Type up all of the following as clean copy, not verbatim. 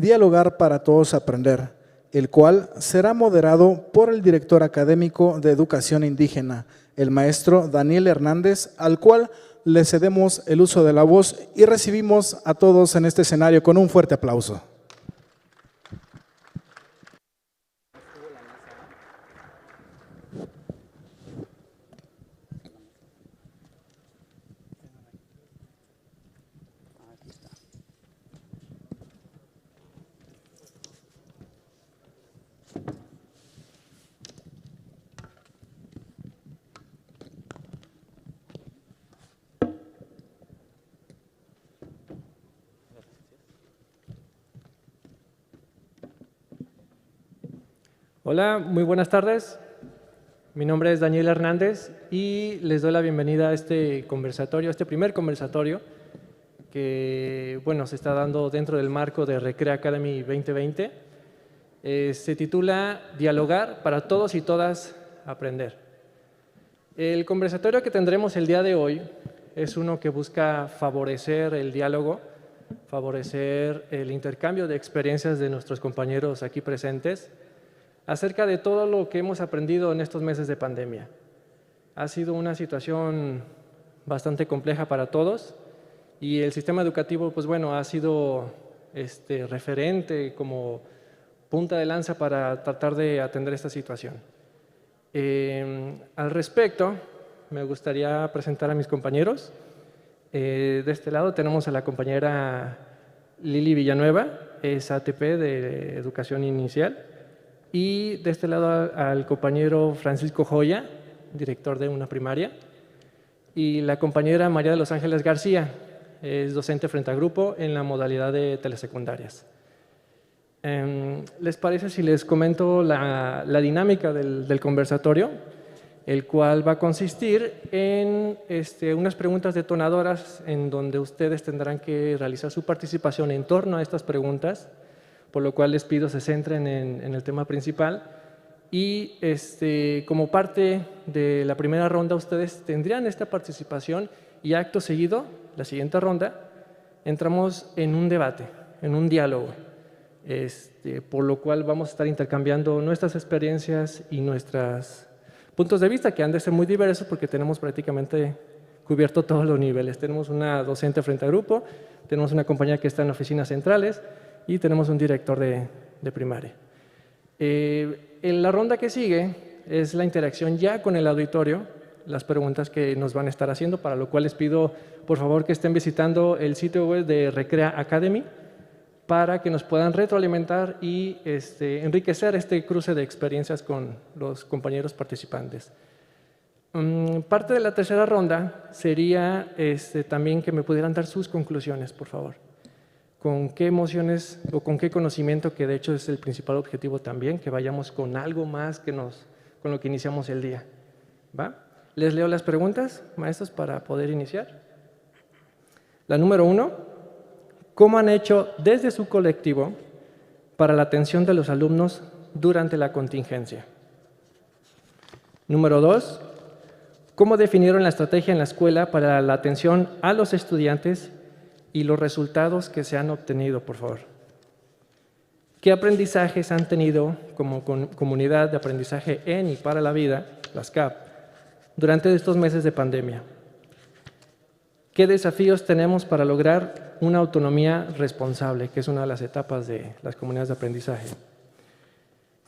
Dialogar para todos aprender, el cual será moderado por el director académico de Educación Indígena, el maestro Daniel Hernández, al cual le cedemos el uso de la voz y recibimos a todos en este escenario con un fuerte aplauso. Hola, muy buenas tardes. Mi nombre es Daniel Hernández y les doy la bienvenida a este conversatorio, este primer conversatorio que se está dando dentro del marco de Recrea Academy 2020. Se titula Dialogar para todos y todas aprender. El conversatorio que tendremos el día de hoy es uno que busca favorecer el diálogo, favorecer el intercambio de experiencias de nuestros compañeros aquí presentes acerca de todo lo que hemos aprendido en estos meses de pandemia. Ha sido una situación bastante compleja para todos y el sistema educativo ha sido referente como punta de lanza para tratar de atender esta situación. Al respecto, me gustaría presentar a mis compañeros. De este lado tenemos a la compañera Lili Villanueva, es ATP de Educación Inicial. Y de este lado al compañero Francisco Joya, director de una primaria, y la compañera María de los Ángeles García, es docente frente a grupo en la modalidad de telesecundarias. ¿Les parece si les comento la dinámica del conversatorio? El cual va a consistir en unas preguntas detonadoras en donde ustedes tendrán que realizar su participación en torno a estas preguntas, por lo cual les pido se centren en el tema principal y como parte de la primera ronda ustedes tendrían esta participación y acto seguido, la siguiente ronda, entramos en un debate, en un diálogo, por lo cual vamos a estar intercambiando nuestras experiencias y nuestros puntos de vista que han de ser muy diversos porque tenemos prácticamente cubierto todos los niveles. Tenemos una docente frente a grupo, tenemos una compañera que está en oficinas centrales, y tenemos un director de primaria. En la ronda que sigue es la interacción ya con el auditorio, las preguntas que nos van a estar haciendo, para lo cual les pido por favor que estén visitando el sitio web de Recrea Academy para que nos puedan retroalimentar y enriquecer este cruce de experiencias con los compañeros participantes. Parte de la tercera ronda sería también que me pudieran dar sus conclusiones, por favor. ¿Con qué emociones o con qué conocimiento, que de hecho es el principal objetivo también, que vayamos con algo más con lo que iniciamos el día? ¿Va? Les leo las preguntas, maestros, para poder iniciar. La número 1, ¿cómo han hecho desde su colectivo para la atención de los alumnos durante la contingencia? Número 2, ¿cómo definieron la estrategia en la escuela para la atención a los estudiantes y los resultados que se han obtenido, por favor? ¿Qué aprendizajes han tenido como comunidad de aprendizaje en y para la vida, las CAP, durante estos meses de pandemia? ¿Qué desafíos tenemos para lograr una autonomía responsable, que es una de las etapas de las comunidades de aprendizaje?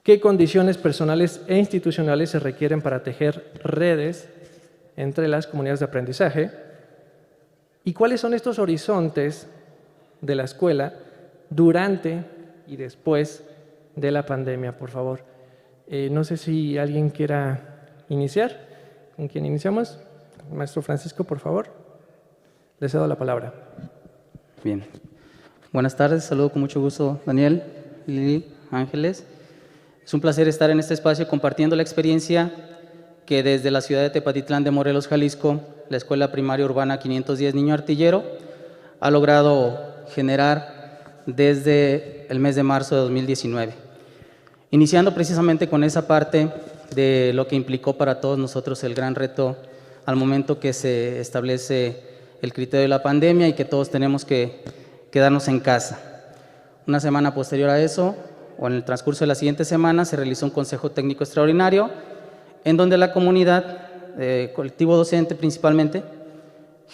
¿Qué condiciones personales e institucionales se requieren para tejer redes entre las comunidades de aprendizaje? ¿Y cuáles son estos horizontes de la escuela durante y después de la pandemia, por favor? No sé si alguien quiera iniciar. ¿Con quién iniciamos? Maestro Francisco, por favor. Le cedo la palabra. Bien. Buenas tardes. Saludo con mucho gusto, Daniel, Lili, Ángeles. Es un placer estar en este espacio compartiendo la experiencia que desde la ciudad de Tepatitlán de Morelos, Jalisco, la Escuela Primaria Urbana 510 Niño Artillero ha logrado generar desde el mes de marzo de 2019. Iniciando precisamente con esa parte de lo que implicó para todos nosotros el gran reto al momento que se establece el criterio de la pandemia y que todos tenemos que quedarnos en casa. Una semana posterior a eso, o en el transcurso de la siguiente semana, se realizó un consejo técnico extraordinario, en donde la comunidad, colectivo docente principalmente,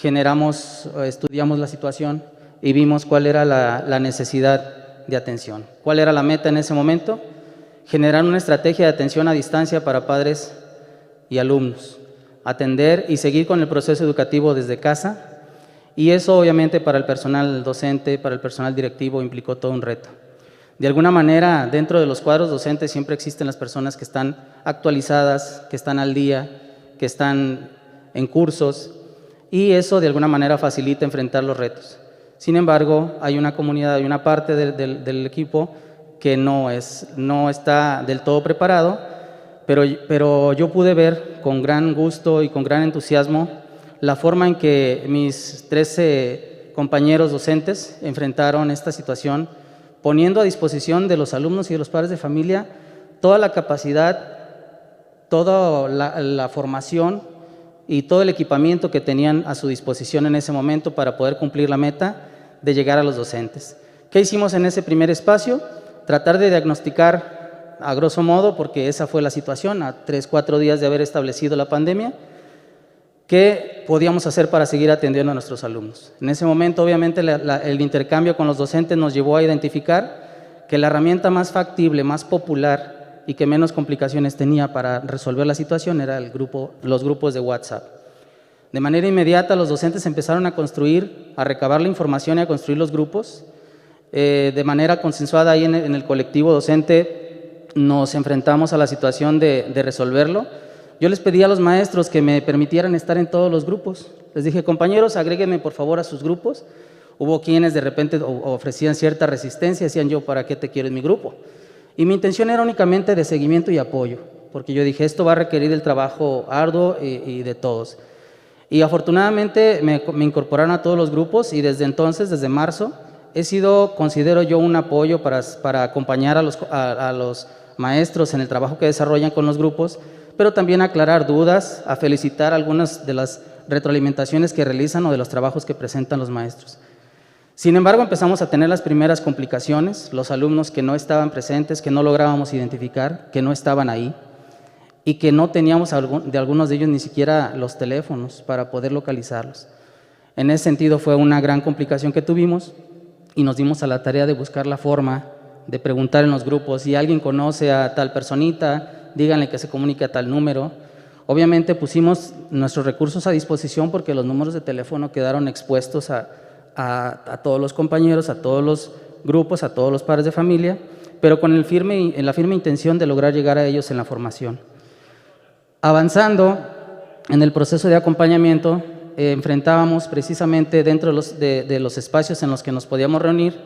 estudiamos la situación y vimos cuál era la necesidad de atención. ¿Cuál era la meta en ese momento? Generar una estrategia de atención a distancia para padres y alumnos, atender y seguir con el proceso educativo desde casa, y eso obviamente para el personal docente, para el personal directivo implicó todo un reto. De alguna manera, dentro de los cuadros docentes siempre existen las personas que están actualizadas, que están al día, que están en cursos, y eso de alguna manera facilita enfrentar los retos. Sin embargo, hay una comunidad, hay una parte del equipo que no está del todo preparado, pero yo pude ver con gran gusto y con gran entusiasmo la forma en que mis 13 compañeros docentes enfrentaron esta situación, poniendo a disposición de los alumnos y de los padres de familia toda la capacidad, toda la formación y todo el equipamiento que tenían a su disposición en ese momento para poder cumplir la meta de llegar a los docentes. ¿Qué hicimos en ese primer espacio? Tratar de diagnosticar a grosso modo, porque esa fue la situación, a 3-4 días de haber establecido la pandemia, ¿qué podíamos hacer para seguir atendiendo a nuestros alumnos? En ese momento, obviamente, el intercambio con los docentes nos llevó a identificar que la herramienta más factible, más popular y que menos complicaciones tenía para resolver la situación era los grupos de WhatsApp. De manera inmediata, los docentes empezaron a construir, a recabar la información y a construir los grupos. De manera consensuada ahí en el colectivo docente nos enfrentamos a la situación de resolverlo. Yo les pedí a los maestros que me permitieran estar en todos los grupos. Les dije, compañeros, agréguenme por favor a sus grupos. Hubo quienes de repente ofrecían cierta resistencia, decían yo, ¿para qué te quiero en mi grupo? Y mi intención era únicamente de seguimiento y apoyo, porque yo dije, esto va a requerir el trabajo arduo y de todos. Y afortunadamente me incorporaron a todos los grupos y desde entonces, desde marzo, he sido, considero yo, un apoyo para acompañar a los maestros en el trabajo que desarrollan con los grupos, pero también aclarar dudas, a felicitar algunas de las retroalimentaciones que realizan o de los trabajos que presentan los maestros. Sin embargo, empezamos a tener las primeras complicaciones, los alumnos que no estaban presentes, que no lográbamos identificar, que no estaban ahí y que no teníamos de algunos de ellos ni siquiera los teléfonos para poder localizarlos. En ese sentido fue una gran complicación que tuvimos y nos dimos a la tarea de buscar la forma de preguntar en los grupos, si alguien conoce a tal personita, díganle que se comunique a tal número. Obviamente pusimos nuestros recursos a disposición porque los números de teléfono quedaron expuestos a todos los compañeros, a todos los grupos, a todos los padres de familia, pero con la firme intención de lograr llegar a ellos en la formación. Avanzando en el proceso de acompañamiento, enfrentábamos precisamente dentro de los espacios en los que nos podíamos reunir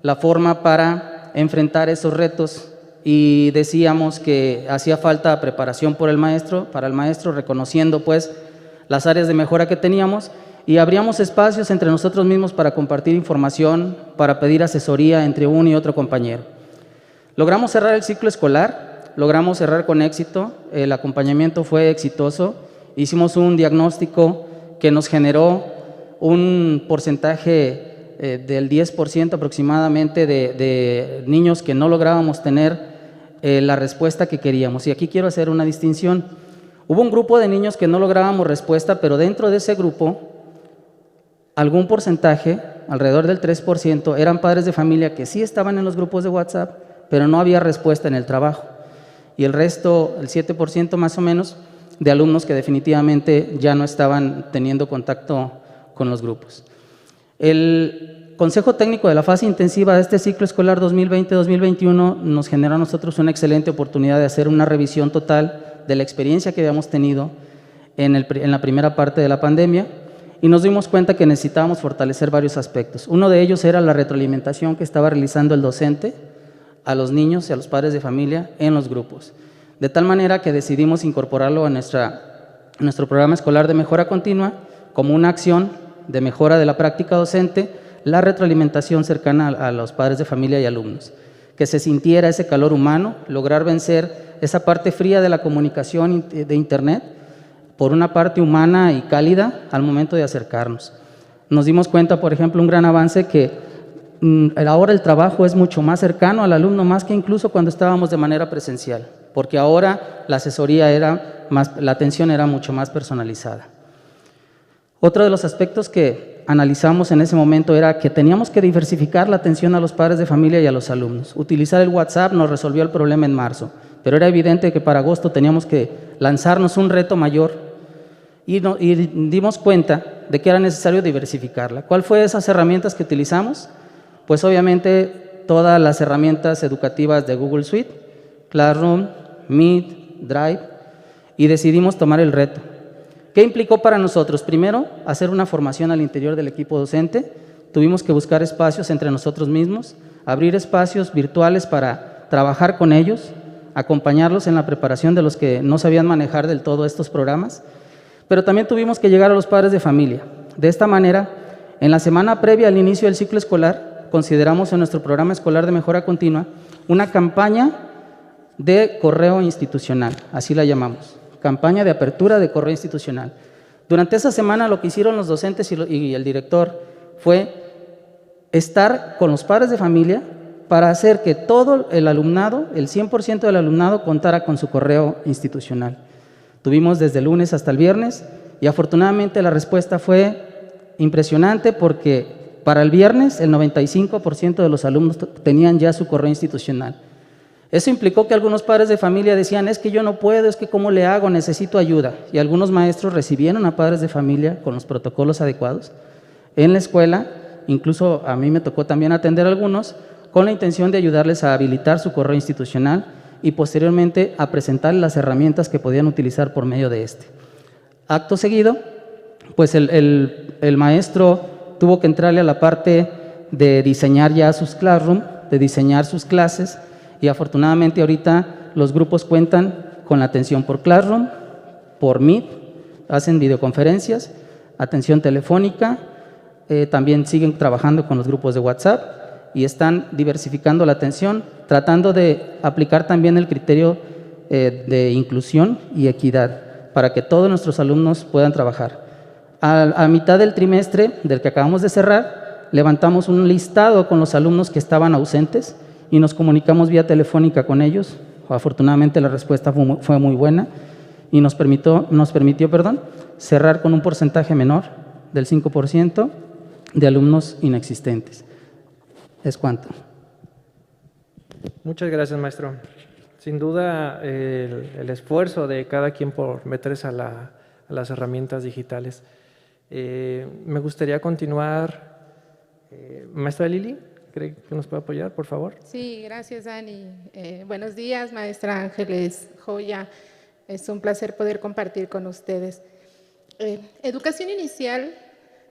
la forma para enfrentar esos retos y decíamos que hacía falta preparación para el maestro, reconociendo pues las áreas de mejora que teníamos y abríamos espacios entre nosotros mismos para compartir información, para pedir asesoría entre uno y otro compañero. Logramos cerrar el ciclo escolar, logramos cerrar con éxito, el acompañamiento fue exitoso, hicimos un diagnóstico que nos generó un porcentaje del 10% aproximadamente de niños que no lográbamos tener la respuesta que queríamos. Y aquí quiero hacer una distinción. Hubo un grupo de niños que no lográbamos respuesta, pero dentro de ese grupo, algún porcentaje, alrededor del 3%, eran padres de familia que sí estaban en los grupos de WhatsApp, pero no había respuesta en el trabajo. Y el resto, el 7% más o menos, de alumnos que definitivamente ya no estaban teniendo contacto con los grupos. El Consejo Técnico de la fase intensiva de este ciclo escolar 2020-2021 nos generó a nosotros una excelente oportunidad de hacer una revisión total de la experiencia que habíamos tenido en la primera parte de la pandemia y nos dimos cuenta que necesitábamos fortalecer varios aspectos. Uno de ellos era la retroalimentación que estaba realizando el docente a los niños y a los padres de familia en los grupos. De tal manera que decidimos incorporarlo a nuestro programa escolar de mejora continua como una acción de mejora de la práctica docente, la retroalimentación cercana a los padres de familia y alumnos. Que se sintiera ese calor humano, lograr vencer esa parte fría de la comunicación de Internet por una parte humana y cálida al momento de acercarnos. Nos dimos cuenta, por ejemplo, un gran avance que ahora el trabajo es mucho más cercano al alumno, más que incluso cuando estábamos de manera presencial, porque ahora la asesoría la atención era mucho más personalizada. Otro de los aspectos que analizamos en ese momento era que teníamos que diversificar la atención a los padres de familia y a los alumnos. Utilizar el WhatsApp nos resolvió el problema en marzo, pero era evidente que para agosto teníamos que lanzarnos un reto mayor y dimos cuenta de que era necesario diversificarla. ¿Cuál fue esas herramientas que utilizamos? Pues obviamente todas las herramientas educativas de Google Suite, Classroom, Meet, Drive, y decidimos tomar el reto. ¿Qué implicó para nosotros? Primero, hacer una formación al interior del equipo docente. Tuvimos que buscar espacios entre nosotros mismos, abrir espacios virtuales para trabajar con ellos, acompañarlos en la preparación de los que no sabían manejar del todo estos programas, pero también tuvimos que llegar a los padres de familia. De esta manera, en la semana previa al inicio del ciclo escolar, consideramos en nuestro programa escolar de mejora continua una campaña de correo institucional, así la llamamos, campaña de apertura de correo institucional. Durante esa semana lo que hicieron los docentes y el director fue estar con los padres de familia para hacer que todo el alumnado, el 100% del alumnado, contara con su correo institucional. Tuvimos desde el lunes hasta el viernes y afortunadamente la respuesta fue impresionante porque para el viernes el 95% de los alumnos tenían ya su correo institucional. Eso implicó que algunos padres de familia decían, es que yo no puedo, es que cómo le hago, necesito ayuda. Y algunos maestros recibieron a padres de familia con los protocolos adecuados en la escuela, incluso a mí me tocó también atender a algunos, con la intención de ayudarles a habilitar su correo institucional y posteriormente a presentarles las herramientas que podían utilizar por medio de este. Acto seguido, pues el maestro tuvo que entrarle a la parte de diseñar ya sus Classroom, de diseñar sus clases, y afortunadamente ahorita los grupos cuentan con la atención por Classroom, por Meet, hacen videoconferencias, atención telefónica, también siguen trabajando con los grupos de WhatsApp y están diversificando la atención, tratando de aplicar también el criterio de inclusión y equidad para que todos nuestros alumnos puedan trabajar. A mitad del trimestre del que acabamos de cerrar, levantamos un listado con los alumnos que estaban ausentes y nos comunicamos vía telefónica con ellos. Afortunadamente la respuesta fue muy buena y nos permitió cerrar con un porcentaje menor del 5% de alumnos inexistentes. ¿Es cuánto? Muchas gracias, maestro. Sin duda, el esfuerzo de cada quien por meterse a las herramientas digitales. Me gustaría continuar. Maestra Lili, ¿cree que nos puede apoyar, por favor? Sí, gracias, Dani. Buenos días, maestra Ángeles Joya. Es un placer poder compartir con ustedes. Educación inicial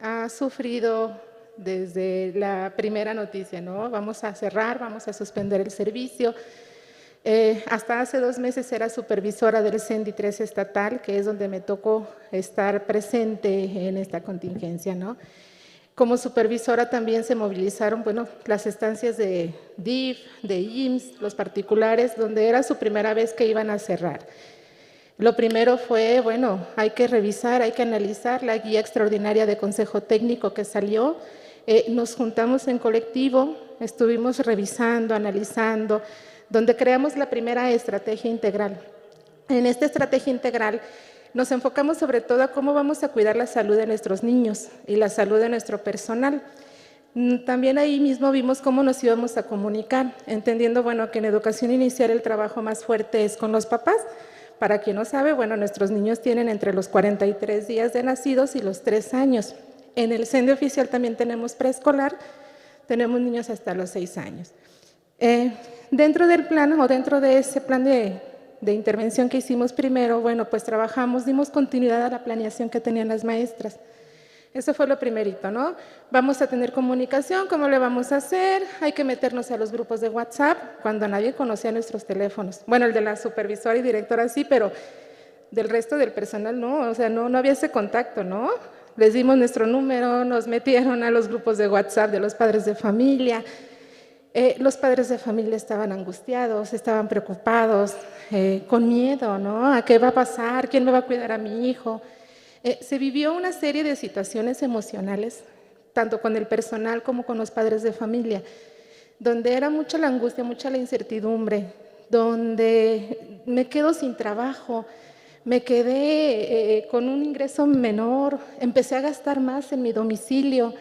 ha sufrido desde la primera noticia, ¿no? Vamos a cerrar, vamos a suspender el servicio. Hasta hace 2 meses era supervisora del CENDI 3 estatal, que es donde me tocó estar presente en esta contingencia, ¿no? Como supervisora también se movilizaron, bueno, las estancias de DIF, de IMSS, los particulares, donde era su primera vez que iban a cerrar. Lo primero fue, bueno, hay que revisar, hay que analizar la guía extraordinaria de consejo técnico que salió. Nos juntamos en colectivo, estuvimos revisando, analizando, donde creamos la primera estrategia integral. En esta estrategia integral nos enfocamos sobre todo a cómo vamos a cuidar la salud de nuestros niños y la salud de nuestro personal. También ahí mismo vimos cómo nos íbamos a comunicar, entendiendo, bueno, que en educación inicial el trabajo más fuerte es con los papás. Para quien no sabe, bueno, nuestros niños tienen entre los 43 días de nacidos y los 3 años. En el CENDI oficial también tenemos preescolar, tenemos niños hasta los 6 años. Dentro del plan o dentro de ese plan de intervención que hicimos primero, bueno, pues trabajamos, dimos continuidad a la planeación que tenían las maestras. Eso fue lo primerito, ¿no? Vamos a tener comunicación, ¿cómo le vamos a hacer? Hay que meternos a los grupos de WhatsApp, cuando nadie conocía nuestros teléfonos. Bueno, el de la supervisora y directora sí, pero del resto del personal no, o sea, no había ese contacto, ¿no? Les dimos nuestro número, nos metieron a los grupos de WhatsApp de los padres de familia. Los padres de familia estaban angustiados, estaban preocupados, con miedo, ¿no? ¿A qué va a pasar? ¿Quién me va a cuidar a mi hijo? Se vivió una serie de situaciones emocionales tanto con el personal como con los padres de familia, donde era mucha la angustia, mucha la incertidumbre, donde me quedo sin trabajo, me quedé con un ingreso menor, empecé a gastar más en mi domicilio,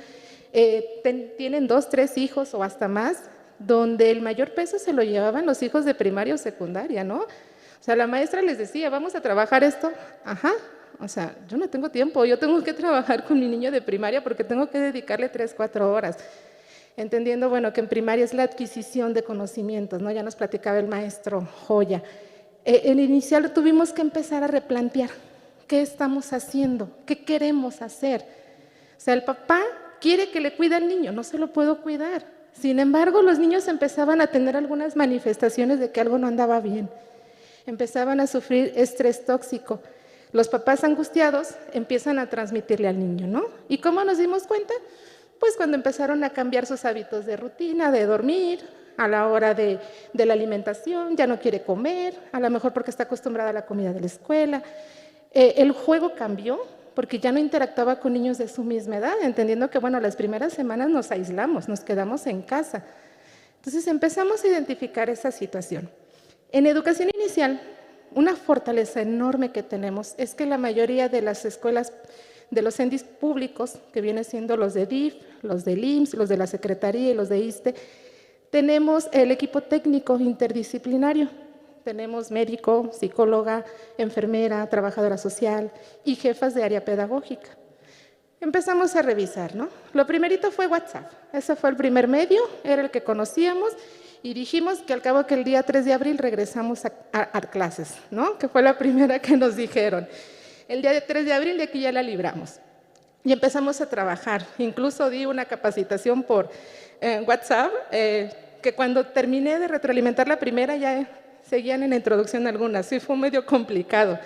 tienen 2, 3 hijos o hasta más, donde el mayor peso se lo llevaban los hijos de primaria o secundaria, ¿no? O sea, la maestra les decía, vamos a trabajar esto, ajá, o sea, yo no tengo tiempo, yo tengo que trabajar con mi niño de primaria porque tengo que dedicarle 3, 4 horas, entendiendo, bueno, que en primaria es la adquisición de conocimientos, ¿no? Ya nos platicaba el maestro Joya. En inicial tuvimos que empezar a replantear qué estamos haciendo, qué queremos hacer. O sea, el papá quiere que le cuide al niño, no se lo puedo cuidar. Sin embargo, los niños empezaban a tener algunas manifestaciones de que algo no andaba bien. Empezaban a sufrir estrés tóxico. Los papás angustiados empiezan a transmitirle al niño, ¿no? ¿Y cómo nos dimos cuenta? Pues cuando empezaron a cambiar sus hábitos de rutina, de dormir, a la hora de la alimentación, ya no quiere comer, a lo mejor porque está acostumbrada a la comida de la escuela. El juego cambió porque ya no interactuaba con niños de su misma edad, entendiendo que, bueno, las primeras semanas nos aislamos, nos quedamos en casa. Entonces empezamos a identificar esa situación. En educación inicial, una fortaleza enorme que tenemos es que la mayoría de las escuelas de los CENDIs públicos, que vienen siendo los de DIF, los del IMSS, los de la Secretaría y los de ISSSTE, tenemos el equipo técnico interdisciplinario. Tenemos médico, psicóloga, enfermera, trabajadora social y jefas de área pedagógica. Empezamos a revisar, ¿no? Lo primerito fue WhatsApp. Ese fue el primer medio, era el que conocíamos y dijimos que al cabo que el día 3 de abril regresamos a clases, ¿no? Que fue la primera que nos dijeron. El día 3 de abril de aquí ya la libramos. Y empezamos a trabajar. Incluso di una capacitación por WhatsApp, que cuando terminé de retroalimentar la primera ya seguían en la introducción algunas, sí fue medio complicado.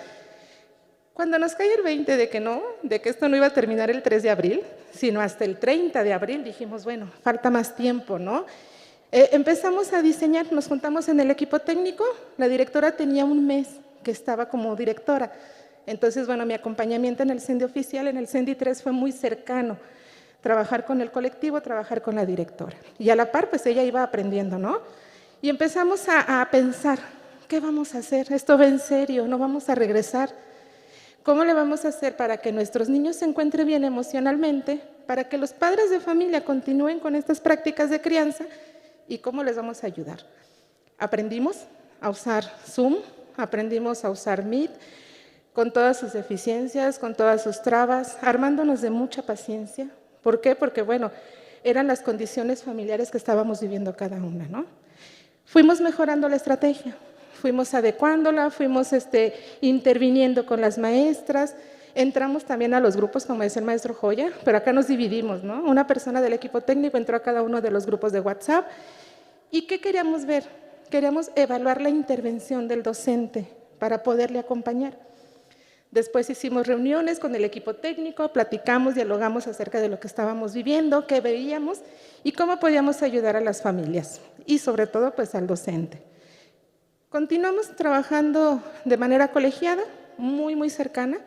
Cuando nos cae el 20 de que no, de que esto no iba a terminar el 3 de abril, sino hasta el 30 de abril, dijimos, bueno, falta más tiempo, ¿no? Empezamos a diseñar, nos juntamos en el equipo técnico, la directora tenía un mes que estaba como directora, entonces, bueno, mi acompañamiento en el CENDI oficial, en el CENDI 3 fue muy cercano, trabajar con el colectivo, trabajar con la directora. Y a la par, pues ella iba aprendiendo, ¿no? Y empezamos a pensar, ¿qué vamos a hacer? ¿Esto va en serio? ¿No vamos a regresar? ¿Cómo le vamos a hacer para que nuestros niños se encuentren bien emocionalmente, para que los padres de familia continúen con estas prácticas de crianza y cómo les vamos a ayudar? Aprendimos a usar Zoom, aprendimos a usar Meet, con todas sus deficiencias, con todas sus trabas, armándonos de mucha paciencia. ¿Por qué? Porque, bueno, eran las condiciones familiares que estábamos viviendo cada una, ¿no? Fuimos mejorando la estrategia, fuimos adecuándola, fuimos interviniendo con las maestras, entramos también a los grupos, como decía el maestro Joya, pero acá nos dividimos, ¿no? Una persona del equipo técnico entró a cada uno de los grupos de WhatsApp. ¿Y qué queríamos ver? Queríamos evaluar la intervención del docente para poderle acompañar. Después hicimos reuniones con el equipo técnico, platicamos, dialogamos acerca de lo que estábamos viviendo, qué veíamos y cómo podíamos ayudar a las familias y sobre todo pues al docente. Continuamos trabajando de manera colegiada, muy cercana.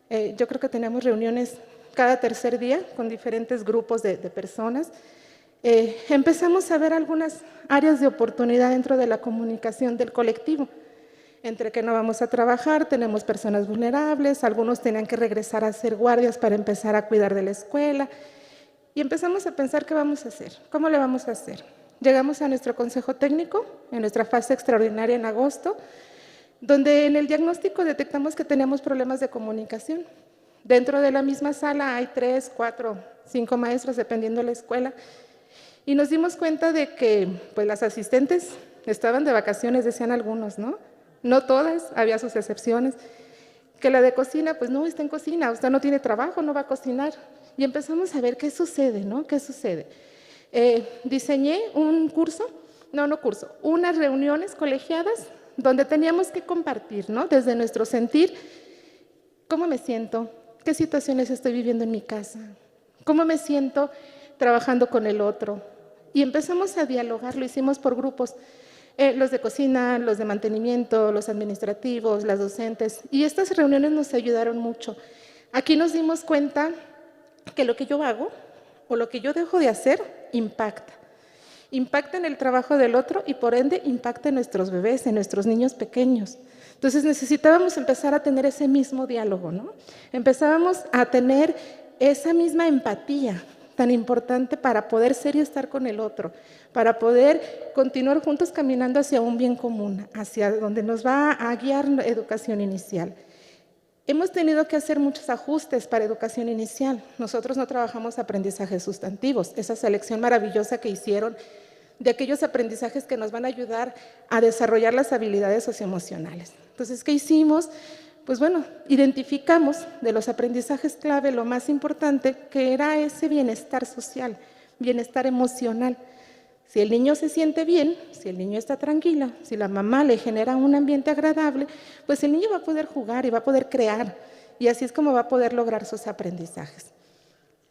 Yo creo que tenemos reuniones cada tercer día con diferentes grupos de personas. Empezamos a ver algunas áreas de oportunidad dentro de la comunicación del colectivo. Entre que no vamos a trabajar, tenemos personas vulnerables, algunos tenían que regresar a hacer guardias para empezar a cuidar de la escuela. Y empezamos a pensar qué vamos a hacer, cómo le vamos a hacer. Llegamos a nuestro consejo técnico, en nuestra fase extraordinaria en agosto, donde en el diagnóstico detectamos que teníamos problemas de comunicación. Dentro de la misma sala hay 3, 4, 5 maestros, dependiendo de la escuela, y nos dimos cuenta de que pues, las asistentes estaban de vacaciones, decían algunos, ¿no? No todas, había sus excepciones, que la de cocina, pues no está en cocina, usted no tiene trabajo, no va a cocinar. Y empezamos a ver qué sucede, ¿no? ¿Qué sucede? Diseñé un curso, unas reuniones colegiadas donde teníamos que compartir, ¿no? Desde nuestro sentir, cómo me siento, qué situaciones estoy viviendo en mi casa, cómo me siento trabajando con el otro. Y empezamos a dialogar, lo hicimos por grupos. Los de cocina, los de mantenimiento, los administrativos, las docentes. Y estas reuniones nos ayudaron mucho. Aquí nos dimos cuenta que lo que yo hago o lo que yo dejo de hacer impacta. Impacta en el trabajo del otro y por ende impacta en nuestros bebés, en nuestros niños pequeños. Entonces necesitábamos empezar a tener ese mismo diálogo, ¿no? Empezábamos a tener esa misma empatía tan importante para poder ser y estar con el otro, para poder continuar juntos caminando hacia un bien común, hacia donde nos va a guiar la educación inicial. Hemos tenido que hacer muchos ajustes para educación inicial. Nosotros no trabajamos aprendizajes sustantivos, esa selección maravillosa que hicieron de aquellos aprendizajes que nos van a ayudar a desarrollar las habilidades socioemocionales. Entonces, ¿qué hicimos? Pues bueno, identificamos de los aprendizajes clave lo más importante, que era ese bienestar social, bienestar emocional. Si el niño se siente bien, si el niño está tranquilo, si la mamá le genera un ambiente agradable, pues el niño va a poder jugar y va a poder crear, y así es como va a poder lograr sus aprendizajes.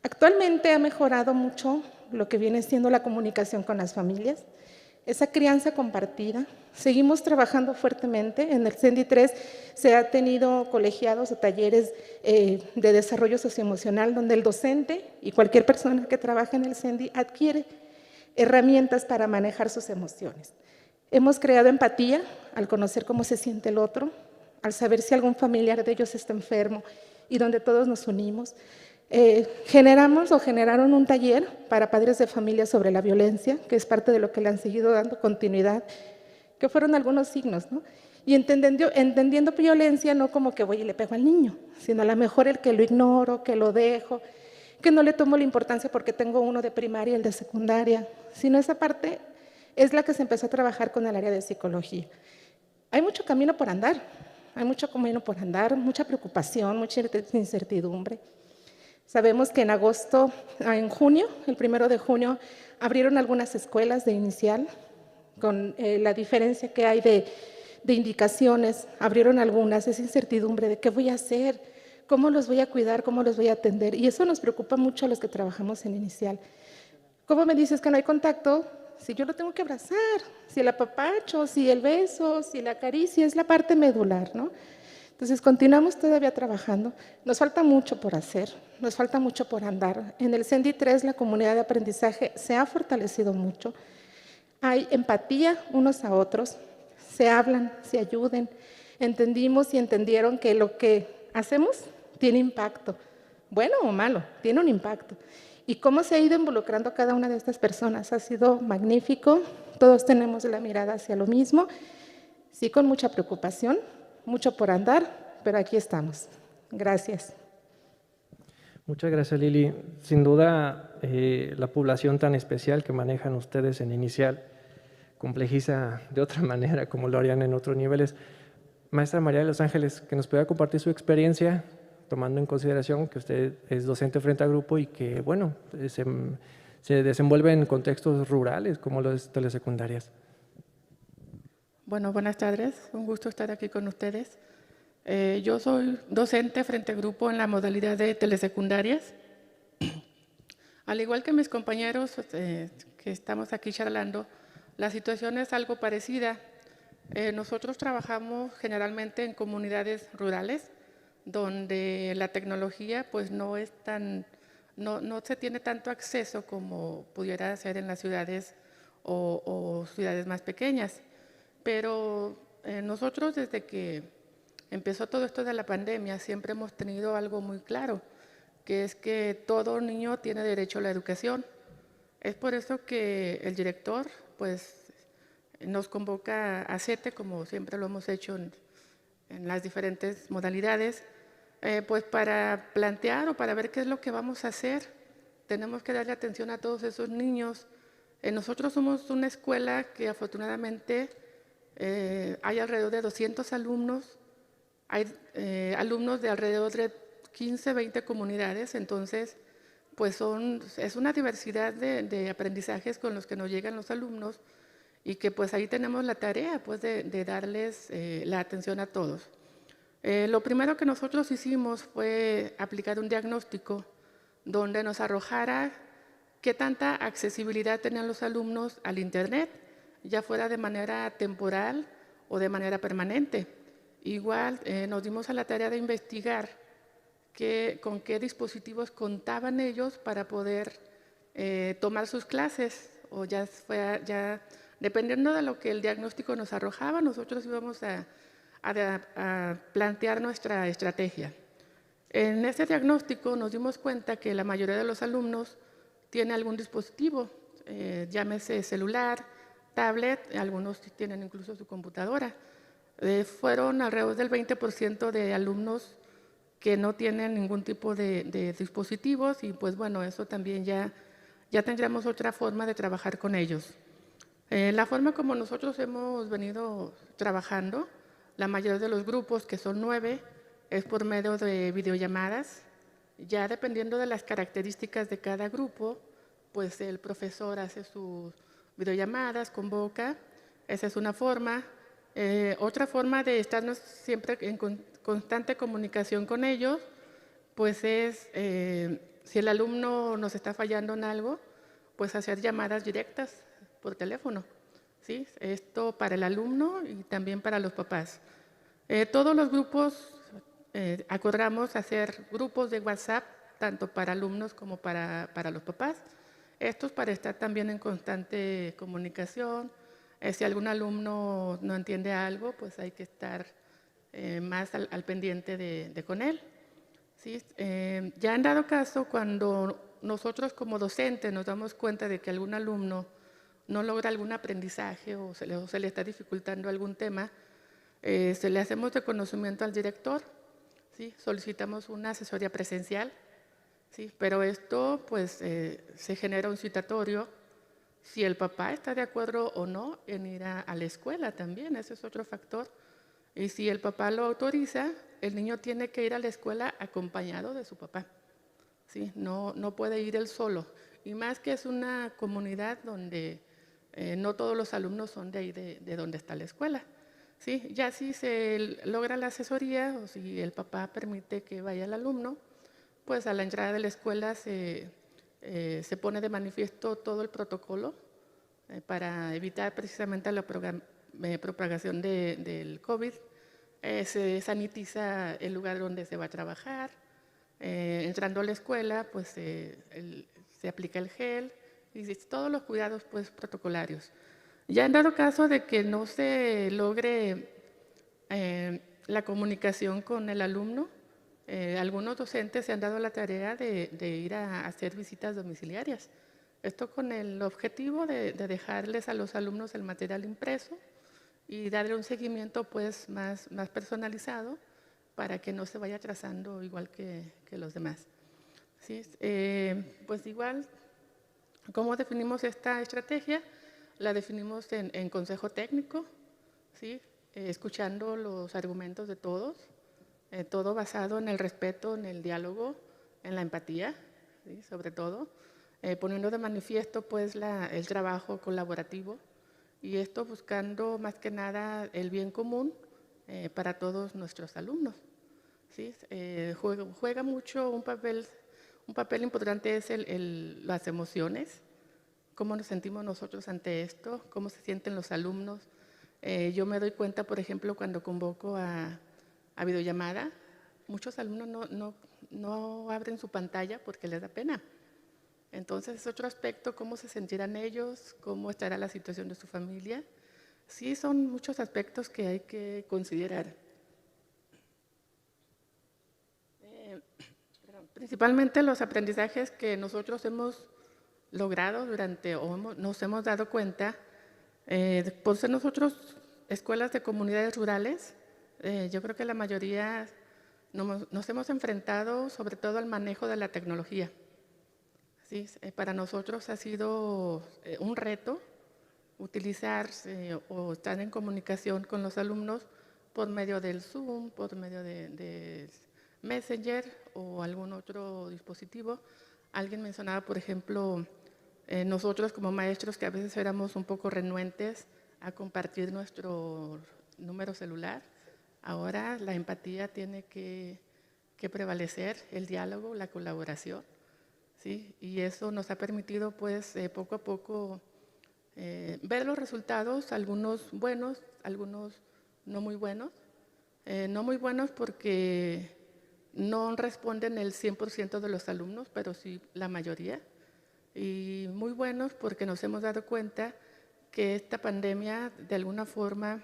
Actualmente ha mejorado mucho lo que viene siendo la comunicación con las familias, esa crianza compartida. Seguimos trabajando fuertemente. En el CENDI 3 se ha tenido colegiados o talleres de desarrollo socioemocional donde el docente y cualquier persona que trabaja en el CENDI adquiere herramientas para manejar sus emociones. Hemos creado empatía al conocer cómo se siente el otro, al saber si algún familiar de ellos está enfermo y donde todos nos unimos. Generaron un taller para padres de familia sobre la violencia, que es parte de lo que le han seguido dando continuidad, que fueron algunos signos, ¿no? Y entendiendo violencia no como que voy y le pego al niño, sino a lo mejor el que lo ignoro, que lo dejo, que no le tomo la importancia porque tengo uno de primaria y el de secundaria, sino esa parte es la que se empezó a trabajar con el área de psicología. Hay mucho camino por andar, mucha preocupación, mucha incertidumbre. Sabemos que en junio, el 1 de junio, abrieron algunas escuelas de inicial, con la diferencia que hay de indicaciones, abrieron algunas, esa incertidumbre de qué voy a hacer, cómo los voy a cuidar, cómo los voy a atender, y eso nos preocupa mucho a los que trabajamos en inicial. ¿Cómo me dices que no hay contacto? Si yo lo tengo que abrazar, si el apapacho, si el beso, si la caricia, es la parte medular, ¿no? Entonces, continuamos todavía trabajando. Nos falta mucho por hacer, nos falta mucho por andar. En el CENDI 3, la comunidad de aprendizaje se ha fortalecido mucho. Hay empatía unos a otros, se hablan, se ayuden. Entendimos y entendieron que lo que hacemos tiene impacto, bueno o malo, tiene un impacto. Y cómo se ha ido involucrando cada una de estas personas ha sido magnífico. Todos tenemos la mirada hacia lo mismo, sí con mucha preocupación, mucho por andar, pero aquí estamos. Gracias. Muchas gracias, Lili. Sin duda, la población tan especial que manejan ustedes en inicial complejiza de otra manera, como lo harían en otros niveles. Maestra María de los Ángeles, que nos pueda compartir su experiencia, tomando en consideración que usted es docente frente a grupo y que, bueno, se desenvuelve en contextos rurales como las telesecundarias. Bueno, buenas tardes. Un gusto estar aquí con ustedes. Yo soy docente frente a grupo en la modalidad de telesecundarias. Al igual que mis compañeros que estamos aquí charlando, la situación es algo parecida. Nosotros trabajamos generalmente en comunidades rurales, donde la tecnología pues no se tiene tanto acceso como pudiera ser en las ciudades o ciudades más pequeñas. Pero nosotros desde que empezó todo esto de la pandemia siempre hemos tenido algo muy claro, que es que todo niño tiene derecho a la educación. Es por eso que el director pues nos convoca a CETE, como siempre lo hemos hecho en las diferentes modalidades, pues para plantear o para ver qué es lo que vamos a hacer. Tenemos que darle atención a todos esos niños. Nosotros somos una escuela que afortunadamente hay alrededor de 200 alumnos, hay alumnos de alrededor de 15, 20 comunidades, entonces pues es una diversidad de aprendizajes con los que nos llegan los alumnos y que pues ahí tenemos la tarea pues de darles la atención a todos. Lo primero que nosotros hicimos fue aplicar un diagnóstico donde nos arrojara qué tanta accesibilidad tenían los alumnos al Internet, ya fuera de manera temporal o de manera permanente. Igual nos dimos a la tarea de investigar con qué dispositivos contaban ellos para poder tomar sus clases, o ya dependiendo de lo que el diagnóstico nos arrojaba, nosotros íbamos a plantear nuestra estrategia. En ese diagnóstico nos dimos cuenta que la mayoría de los alumnos tiene algún dispositivo, llámese celular, tablet, algunos tienen incluso su computadora. Fueron alrededor del 20% de alumnos que no tienen ningún tipo de dispositivos y pues bueno, eso también ya tendríamos otra forma de trabajar con ellos. La forma como nosotros hemos venido trabajando, la mayoría de los grupos, que son 9, es por medio de videollamadas. Ya dependiendo de las características de cada grupo, pues el profesor hace sus videollamadas, convoca. Esa es una forma. Otra forma de estarnos siempre en constante comunicación con ellos, pues es, si el alumno nos está fallando en algo, pues hacer llamadas directas por teléfono, ¿sí? Esto para el alumno y también para los papás. Todos los grupos acordamos hacer grupos de WhatsApp, tanto para alumnos como para los papás. Estos para estar también en constante comunicación. Si algún alumno no entiende algo, pues hay que estar más al pendiente de con él. ¿Sí? Ya en dado caso, cuando nosotros como docentes nos damos cuenta de que algún alumno no logra algún aprendizaje o se le está dificultando algún tema, se le hacemos reconocimiento al director, ¿sí? Solicitamos una asesoría presencial, ¿sí? Pero esto pues se genera un citatorio si el papá está de acuerdo o no en ir a la escuela también, ese es otro factor. Y si el papá lo autoriza, el niño tiene que ir a la escuela acompañado de su papá, ¿sí? No puede ir él solo. Y más que es una comunidad donde no todos los alumnos son de ahí, de donde está la escuela, ¿sí? Ya si se logra la asesoría o si el papá permite que vaya el alumno, pues a la entrada de la escuela se pone de manifiesto todo el protocolo para evitar precisamente la propagación del COVID. Se sanitiza el lugar donde se va a trabajar. Entrando a la escuela, pues se aplica el gel y todos los cuidados pues, protocolarios. Ya en dado caso de que no se logre la comunicación con el alumno, algunos docentes se han dado la tarea de ir a hacer visitas domiciliarias. Esto con el objetivo de dejarles a los alumnos el material impreso y darle un seguimiento pues, más personalizado para que no se vaya atrasando igual que los demás. ¿Sí? Pues igual, ¿cómo definimos esta estrategia? La definimos en consejo técnico, ¿sí? Escuchando los argumentos de todos, todo basado en el respeto, en el diálogo, en la empatía, ¿sí? Sobre todo, poniendo de manifiesto pues, el trabajo colaborativo y esto buscando más que nada el bien común para todos nuestros alumnos. ¿Sí? Juega mucho un papel importante es las emociones, cómo nos sentimos nosotros ante esto, cómo se sienten los alumnos. Yo me doy cuenta, por ejemplo, cuando convoco a videollamada, muchos alumnos no abren su pantalla porque les da pena. Entonces es otro aspecto, cómo se sentirán ellos, cómo estará la situación de su familia. Sí, son muchos aspectos que hay que considerar. Principalmente los aprendizajes que nosotros hemos logrado nos hemos dado cuenta, por ser nosotros escuelas de comunidades rurales, yo creo que la mayoría nos hemos enfrentado sobre todo al manejo de la tecnología. ¿Sí? Para nosotros ha sido un reto utilizar o estar en comunicación con los alumnos por medio del Zoom, por medio de Messenger o algún otro dispositivo. Alguien mencionaba, por ejemplo, nosotros como maestros que a veces éramos un poco renuentes a compartir nuestro número celular. Ahora la empatía tiene que prevalecer, el diálogo, la colaboración, ¿sí? Y eso nos ha permitido pues poco a poco ver los resultados, algunos buenos, algunos no muy buenos. No muy buenos porque no responden el 100% de los alumnos, pero sí la mayoría. Y muy buenos porque nos hemos dado cuenta que esta pandemia de alguna forma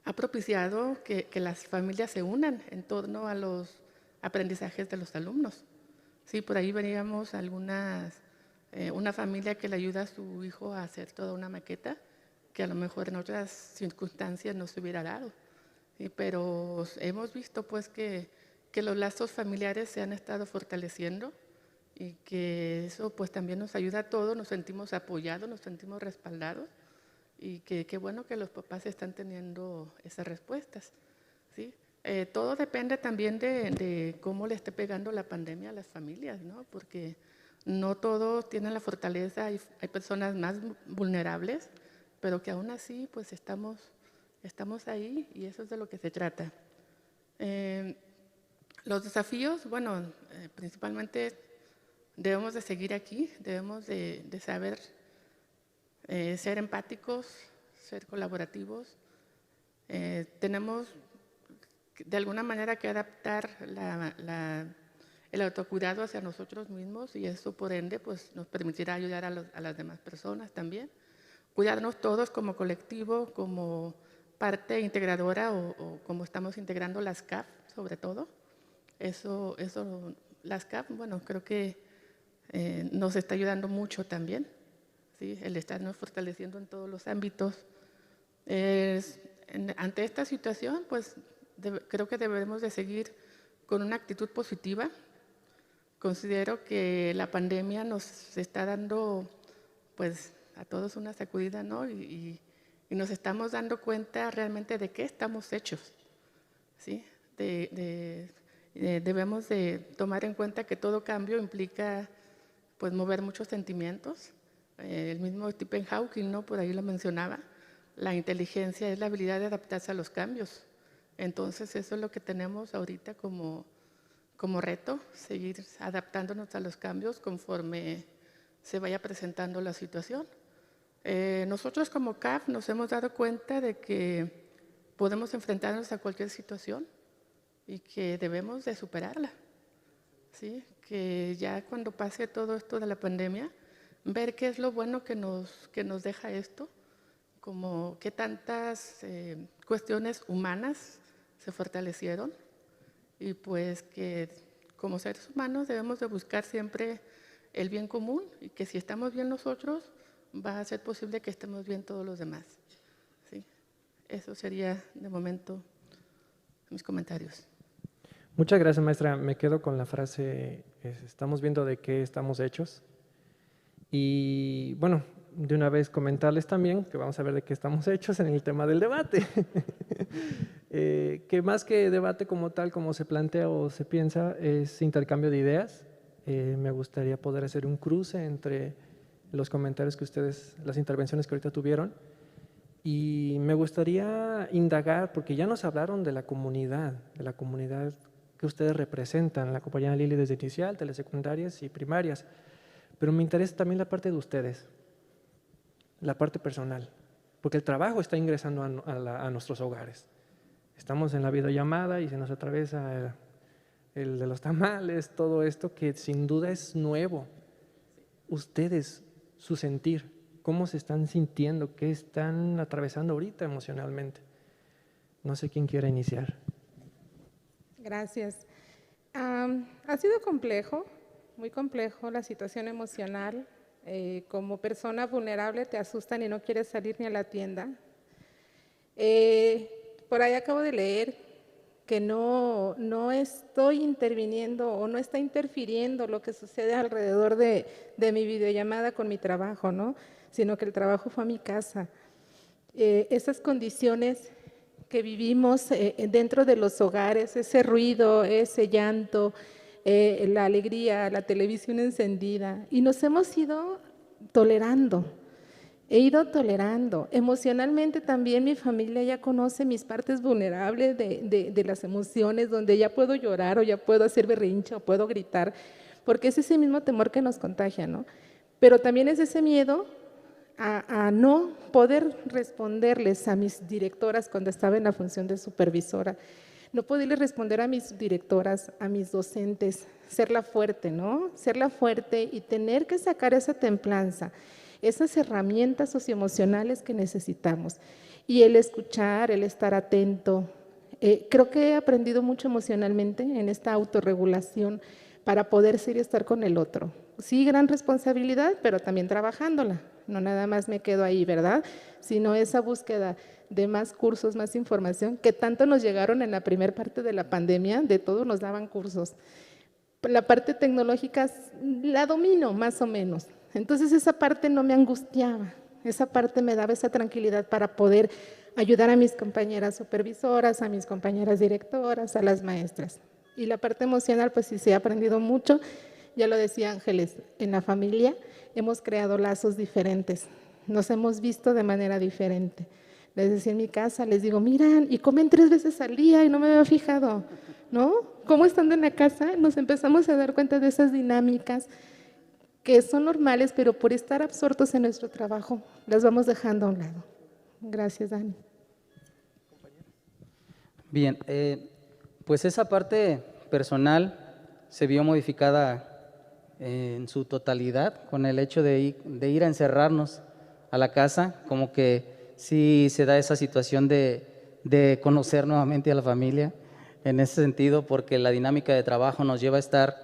ha propiciado que las familias se unan en torno a los aprendizajes de los alumnos. Sí, por ahí veníamos una familia que le ayuda a su hijo a hacer toda una maqueta que a lo mejor en otras circunstancias no se hubiera dado. Sí, pero hemos visto pues que los lazos familiares se han estado fortaleciendo y que eso pues también nos ayuda a todos, nos sentimos apoyados, nos sentimos respaldados y que qué bueno que los papás están teniendo esas respuestas. ¿Sí? Todo depende también de cómo le esté pegando la pandemia a las familias, ¿no? Porque no todos tienen la fortaleza, hay personas más vulnerables, pero que aún así pues estamos ahí y eso es de lo que se trata. Los desafíos, bueno, principalmente debemos de seguir aquí, debemos de saber ser empáticos, ser colaborativos. Tenemos de alguna manera que adaptar el autocuidado hacia nosotros mismos y eso por ende pues, nos permitirá ayudar a las demás personas también. Cuidarnos todos como colectivo, como parte integradora o como estamos integrando las CAF sobre todo. Eso las CAF, bueno, creo que nos está ayudando mucho también, ¿sí? El estarnos fortaleciendo en todos los ámbitos. Ante esta situación, pues creo que debemos de seguir con una actitud positiva. Considero que la pandemia nos está dando, pues, a todos una sacudida, ¿no? Y nos estamos dando cuenta realmente de qué estamos hechos, ¿sí? Debemos de tomar en cuenta que todo cambio implica, pues, mover muchos sentimientos. El mismo Stephen Hawking, ¿no? Por ahí lo mencionaba. La inteligencia es la habilidad de adaptarse a los cambios. Entonces, eso es lo que tenemos ahorita como reto, seguir adaptándonos a los cambios conforme se vaya presentando la situación. Nosotros como CAF nos hemos dado cuenta de que podemos enfrentarnos a cualquier situación y que debemos de superarla, ¿sí? Que ya cuando pase todo esto de la pandemia, ver qué es lo bueno que nos deja esto, como qué tantas cuestiones humanas se fortalecieron y pues que como seres humanos debemos de buscar siempre el bien común y que si estamos bien nosotros, va a ser posible que estemos bien todos los demás. ¿Sí? Eso sería de momento mis comentarios. Muchas gracias, maestra. Me quedo con la frase, estamos viendo de qué estamos hechos. Y bueno, de una vez comentarles también que vamos a ver de qué estamos hechos en el tema del debate. Que más que debate como tal, como se plantea o se piensa, es intercambio de ideas. Me gustaría poder hacer un cruce entre los comentarios que ustedes, las intervenciones que ahorita tuvieron. Y me gustaría indagar, porque ya nos hablaron de la comunidad que ustedes representan, la compañera Lili desde inicial, telesecundarias y primarias. Pero me interesa también la parte de ustedes, la parte personal, porque el trabajo está ingresando a nuestros hogares. Estamos en la videollamada y se nos atraviesa el de los tamales, todo esto que sin duda es nuevo. Ustedes, su sentir, cómo se están sintiendo, qué están atravesando ahorita emocionalmente. No sé quién quiera iniciar. Gracias. Ha sido complejo, muy complejo la situación emocional. Como persona vulnerable te asustan y no quieres salir ni a la tienda. Por ahí acabo de leer que no estoy interviniendo o no está interfiriendo lo que sucede alrededor de mi videollamada con mi trabajo, ¿no? Sino que el trabajo fue a mi casa. Esas condiciones que vivimos dentro de los hogares, ese ruido, ese llanto, la alegría, la televisión encendida, y nos hemos ido tolerando. He ido tolerando. Emocionalmente también mi familia ya conoce mis partes vulnerables de las emociones, donde ya puedo llorar o ya puedo hacer berrinche o puedo gritar, porque es ese mismo temor que nos contagia, ¿no? Pero también es ese miedo a no poder responderles a mis directoras cuando estaba en la función de supervisora. no poderle responder a mis directoras, a mis docentes, ser la fuerte, ¿no? Ser la fuerte y tener que sacar esa templanza, esas herramientas socioemocionales que necesitamos. Y el escuchar, el estar atento. Creo que he aprendido mucho emocionalmente en esta autorregulación para poder ser y estar con el otro. Sí, gran responsabilidad, pero también trabajándola. No nada más me quedo ahí, ¿verdad? Sino esa búsqueda de más cursos, más información, que tanto nos llegaron en la primera parte de la pandemia, de todo nos daban cursos. La parte tecnológica la domino más o menos. Entonces esa parte no me angustiaba, esa parte me daba esa tranquilidad para poder ayudar a mis compañeras supervisoras, a mis compañeras directoras, a las maestras. Y la parte emocional, pues sí, se ha aprendido mucho. Ya lo decía Ángeles, en la familia hemos creado lazos diferentes, nos hemos visto de manera diferente. Les decía en mi casa, les digo, miran, y comen 3 veces al día y no me había fijado, ¿no? Cómo estando en la casa nos empezamos a dar cuenta de esas dinámicas que son normales, pero por estar absortos en nuestro trabajo, las vamos dejando a un lado. Gracias, Dani. Bien, pues esa parte personal se vio modificada en su totalidad con el hecho de ir a encerrarnos a la casa, como que sí se da esa situación de conocer nuevamente a la familia en ese sentido, porque la dinámica de trabajo nos lleva a estar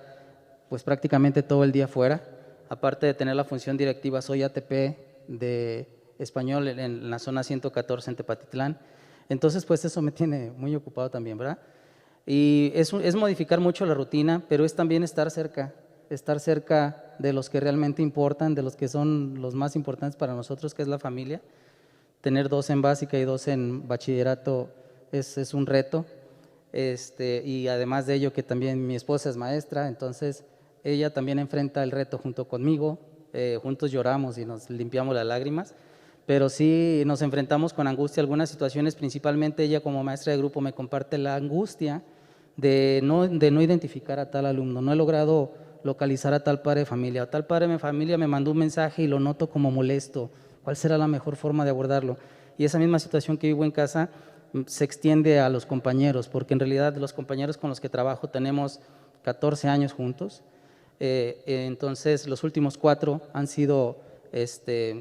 pues prácticamente todo el día fuera. Aparte de tener la función directiva, soy ATP de español en la zona 114 en Tepatitlán, entonces pues eso me tiene muy ocupado también, ¿verdad? Y es modificar mucho la rutina, pero es también estar cerca de los que realmente importan, de los que son los más importantes para nosotros, que es la familia. Tener 2 en básica y 2 en bachillerato es un reto, y además de ello que también mi esposa es maestra, entonces ella también enfrenta el reto junto conmigo, juntos lloramos y nos limpiamos las lágrimas, pero sí nos enfrentamos con angustia a algunas situaciones, principalmente ella como maestra de grupo me comparte la angustia de no identificar a tal alumno, no he logrado localizar a tal padre de familia, o tal padre de familia me mandó un mensaje y lo noto como molesto, ¿cuál será la mejor forma de abordarlo? Y esa misma situación que vivo en casa se extiende a los compañeros, porque en realidad los compañeros con los que trabajo tenemos 14 años juntos, entonces los últimos 4 han sido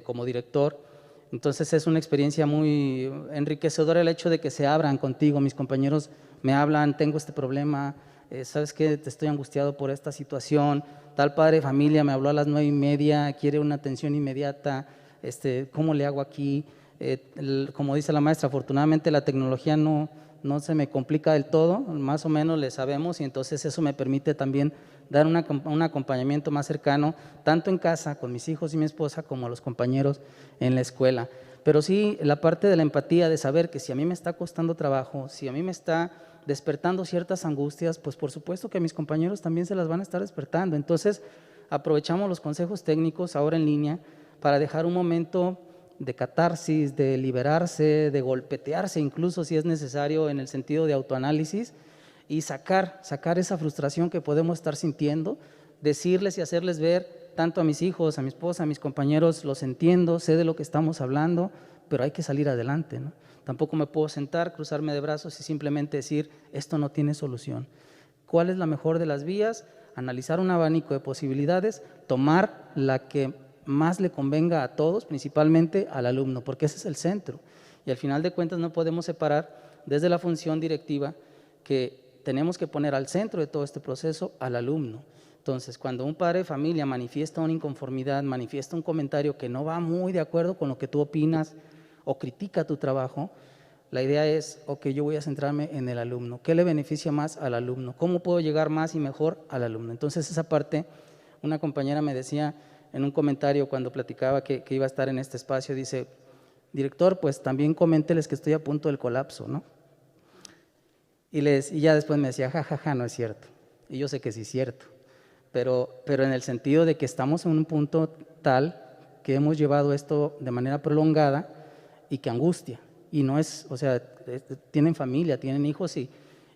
como director, entonces es una experiencia muy enriquecedora el hecho de que se abran contigo, mis compañeros me hablan, tengo este problema, ¿sabes qué? Te estoy angustiado por esta situación, tal padre de familia me habló a las 9:30, quiere una atención inmediata, ¿cómo le hago aquí? Como dice la maestra, afortunadamente la tecnología no se me complica del todo, más o menos le sabemos y entonces eso me permite también dar un acompañamiento más cercano, tanto en casa con mis hijos y mi esposa como a los compañeros en la escuela. Pero sí, la parte de la empatía, de saber que si a mí me está costando trabajo, si a mí me está despertando ciertas angustias, pues por supuesto que a mis compañeros también se las van a estar despertando. Entonces, aprovechamos los consejos técnicos ahora en línea para dejar un momento de catarsis, de liberarse, de golpetearse incluso si es necesario en el sentido de autoanálisis y sacar esa frustración que podemos estar sintiendo, decirles y hacerles ver tanto a mis hijos, a mi esposa, a mis compañeros, los entiendo, sé de lo que estamos hablando, pero hay que salir adelante, ¿no? Tampoco me puedo sentar, cruzarme de brazos y simplemente decir, esto no tiene solución. ¿Cuál es la mejor de las vías? Analizar un abanico de posibilidades, tomar la que más le convenga a todos, principalmente al alumno, porque ese es el centro. Y al final de cuentas no podemos separar desde la función directiva que tenemos que poner al centro de todo este proceso al alumno. Entonces, cuando un padre de familia manifiesta una inconformidad, manifiesta un comentario que no va muy de acuerdo con lo que tú opinas o critica tu trabajo, la idea es, ok, yo voy a centrarme en el alumno. ¿Qué le beneficia más al alumno? ¿Cómo puedo llegar más y mejor al alumno? Entonces, esa parte, una compañera me decía en un comentario cuando platicaba que iba a estar en este espacio, dice, director, pues también coménteles que estoy a punto del colapso, ¿no? Y ya después me decía, jajaja, no es cierto. Y yo sé que sí es cierto, pero en el sentido de que estamos en un punto tal que hemos llevado esto de manera prolongada y que angustia. Y no es, o sea, tienen familia, tienen hijos y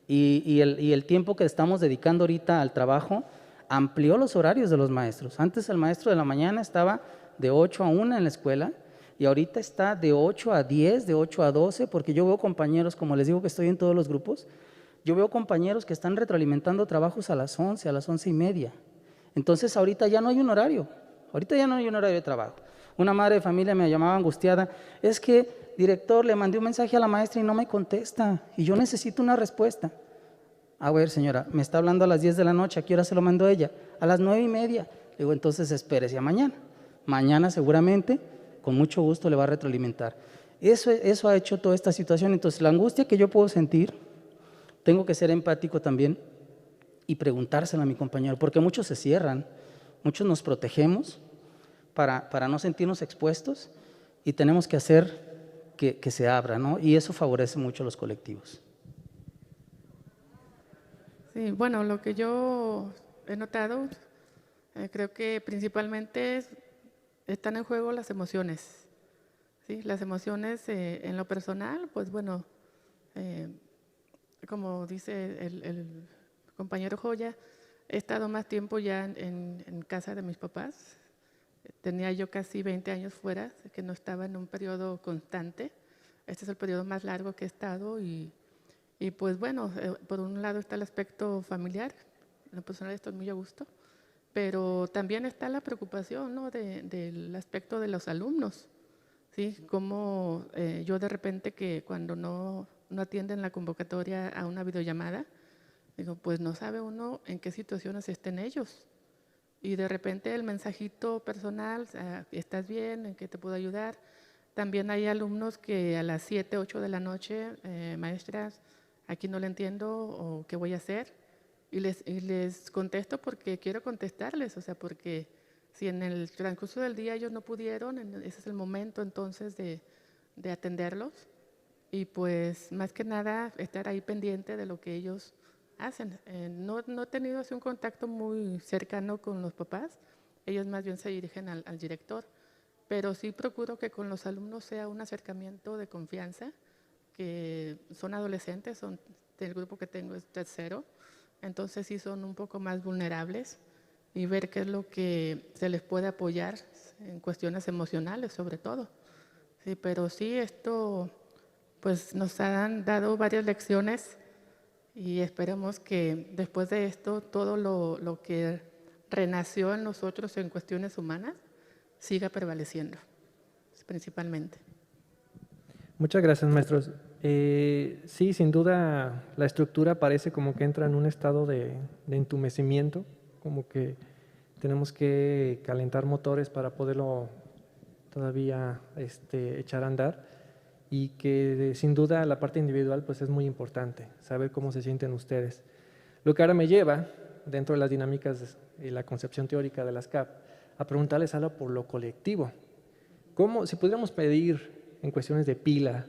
el tiempo que estamos dedicando ahorita al trabajo amplió los horarios de los maestros. Antes el maestro de la mañana estaba de 8 a 1 en la escuela y ahorita está de 8 a 10, de 8 a 12, porque yo veo compañeros, como les digo que estoy en todos los grupos, Yo veo compañeros que están retroalimentando trabajos a las 11, a las 11:30. Entonces ahorita ya no hay un horario, de trabajo. Una madre de familia me llamaba angustiada, es que, director, le mandé un mensaje a la maestra y no me contesta, y yo necesito una respuesta. A ver, señora, me está hablando a las 10 de la noche, ¿a qué hora se lo mandó ella? A las 9:30. Le digo, entonces espérese a mañana. Mañana seguramente, con mucho gusto, le va a retroalimentar. Eso ha hecho toda esta situación. Entonces, la angustia que yo puedo sentir, tengo que ser empático también y preguntársela a mi compañero, porque muchos se cierran, muchos nos protegemos para no sentirnos expuestos y tenemos que hacer que se abra, ¿no? Y eso favorece mucho a los colectivos. Sí, bueno, lo que yo he notado, creo que principalmente están en juego las emociones. ¿Sí? Las emociones en lo personal, pues bueno, como dice el compañero Joya, he estado más tiempo ya en casa de mis papás. Tenía yo casi 20 años fuera, que no estaba en un periodo constante. Este es el periodo más largo que he estado y pues bueno, por un lado está el aspecto familiar, en lo personal estoy muy a gusto, pero también está la preocupación, ¿no? del aspecto de los alumnos, ¿sí? Como yo de repente que cuando no atienden la convocatoria a una videollamada, digo, pues no sabe uno en qué situaciones estén ellos. Y de repente el mensajito personal, ¿estás bien? ¿En qué te puedo ayudar? También hay alumnos que a las 7, 8 de la noche, maestras, aquí no le entiendo o qué voy a hacer. Y les contesto porque quiero contestarles, o sea, porque si en el transcurso del día ellos no pudieron, ese es el momento entonces de atenderlos. Y pues más que nada estar ahí pendiente de lo que ellos hacen. No he tenido así un contacto muy cercano con los papás, ellos más bien se dirigen al director, pero sí procuro que con los alumnos sea un acercamiento de confianza, que son adolescentes, el grupo que tengo es tercero, entonces sí son un poco más vulnerables y ver qué es lo que se les puede apoyar en cuestiones emocionales sobre todo. Sí, pero sí, esto pues nos han dado varias lecciones y esperemos que después de esto todo lo que renació en nosotros en cuestiones humanas siga prevaleciendo, principalmente. Muchas gracias, maestros. Sí, sin duda la estructura parece como que entra en un estado de entumecimiento, como que tenemos que calentar motores para poderlo todavía echar a andar, y que sin duda la parte individual pues es muy importante, saber cómo se sienten ustedes. Lo que ahora me lleva, dentro de las dinámicas y la concepción teórica de las CAP, a preguntarles algo por lo colectivo. ¿Cómo, si pudiéramos pedir en cuestiones de pila,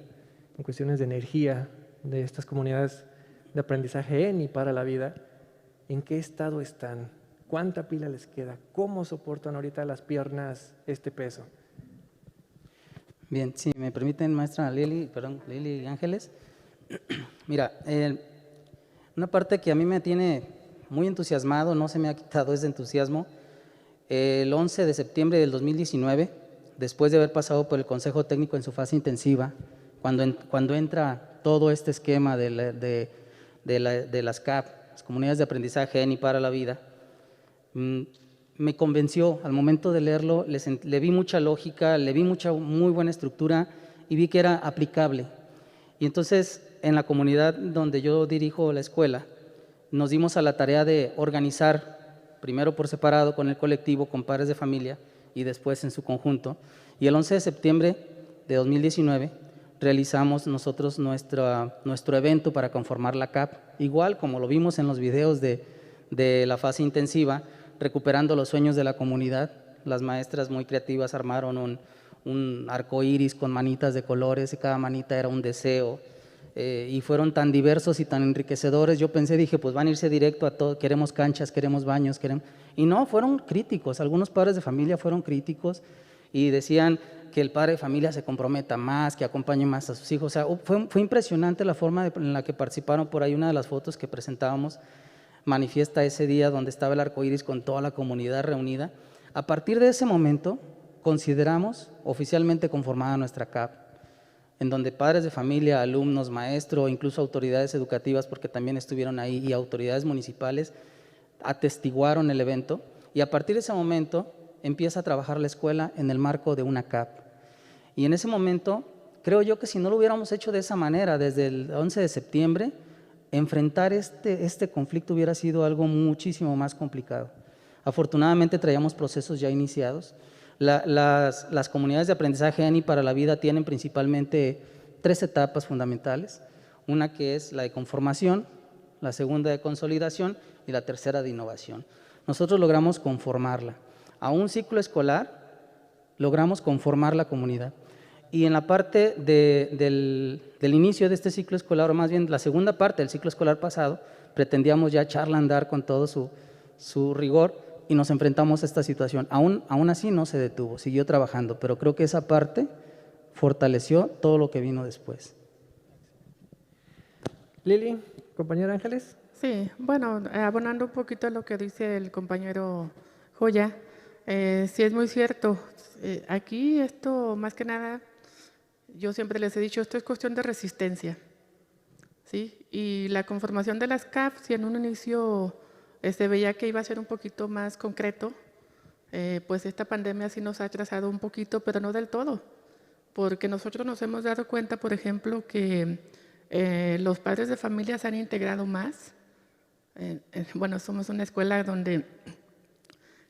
en cuestiones de energía de estas comunidades de aprendizaje en y para la vida, en qué estado están? ¿Cuánta pila les queda? ¿Cómo soportan ahorita las piernas este peso? Bien, si me permiten, maestra Lili y Ángeles. Mira, una parte que a mí me tiene muy entusiasmado, no se me ha quitado ese entusiasmo. El 11 de septiembre del 2019, después de haber pasado por el Consejo Técnico en su fase intensiva, cuando entra todo este esquema de las CAP, las comunidades de aprendizaje en y para la vida, me convenció al momento de leerlo, le vi mucha lógica, le vi muy buena estructura y vi que era aplicable. Y entonces, en la comunidad donde yo dirijo la escuela, nos dimos a la tarea de organizar, primero por separado con el colectivo, con padres de familia, y después en su conjunto. Y el 11 de septiembre de 2019 realizamos nosotros nuestro evento para conformar la CAP, igual como lo vimos en los videos de la fase intensiva, recuperando los sueños de la comunidad. Las maestras muy creativas armaron un arco iris con manitas de colores y cada manita era un deseo, y fueron tan diversos y tan enriquecedores. Yo dije, pues van a irse directo a todo, queremos canchas, queremos baños, y no, fueron críticos. Algunos padres de familia fueron críticos y decían que el padre de familia se comprometa más, que acompañe más a sus hijos. O sea, fue impresionante la forma en la que participaron. Por ahí una de las fotos que presentábamos manifiesta ese día donde estaba el arco iris con toda la comunidad reunida. A partir de ese momento consideramos oficialmente conformada nuestra CAP. en donde padres de familia, alumnos, maestros, incluso autoridades educativas, porque también estuvieron ahí, y autoridades municipales, atestiguaron el evento, y a partir de ese momento empieza a trabajar la escuela en el marco de una CAP. Y en ese momento, creo yo que si no lo hubiéramos hecho de esa manera, desde el 11 de septiembre, enfrentar este conflicto hubiera sido algo muchísimo más complicado. Afortunadamente traíamos procesos ya iniciados. Las comunidades de aprendizaje ENI para la vida tienen principalmente 3 etapas fundamentales, una que es la de conformación, la segunda de consolidación y la tercera de innovación. Nosotros logramos conformarla. A un ciclo escolar logramos conformar la comunidad. Y en la parte del inicio de este ciclo escolar, o más bien la segunda parte del ciclo escolar pasado, pretendíamos ya echarla a andar con todo su rigor y nos enfrentamos a esta situación. Aún así no se detuvo, siguió trabajando, pero creo que esa parte fortaleció todo lo que vino después. Lili, compañera Ángeles. Sí, bueno, abonando un poquito a lo que dice el compañero Joya, sí es muy cierto. Aquí esto, más que nada, yo siempre les he dicho, esto es cuestión de resistencia, ¿sí? Y la conformación de las CAP, si en un inicio se veía que iba a ser un poquito más concreto, pues esta pandemia sí nos ha atrasado un poquito, pero no del todo, porque nosotros nos hemos dado cuenta, por ejemplo, que los padres de familia se han integrado más. Bueno, somos una escuela donde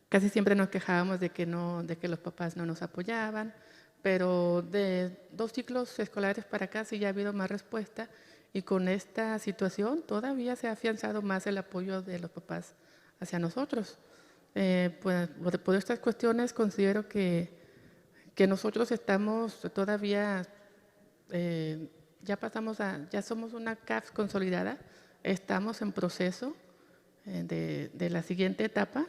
casi siempre nos quejábamos de que los papás no nos apoyaban, pero de 2 ciclos escolares para acá sí ya ha habido más respuesta, y con esta situación todavía se ha afianzado más el apoyo de los papás hacia nosotros. Pues, por estas cuestiones considero que nosotros estamos todavía, ya somos una CAF consolidada, estamos en proceso de la siguiente etapa,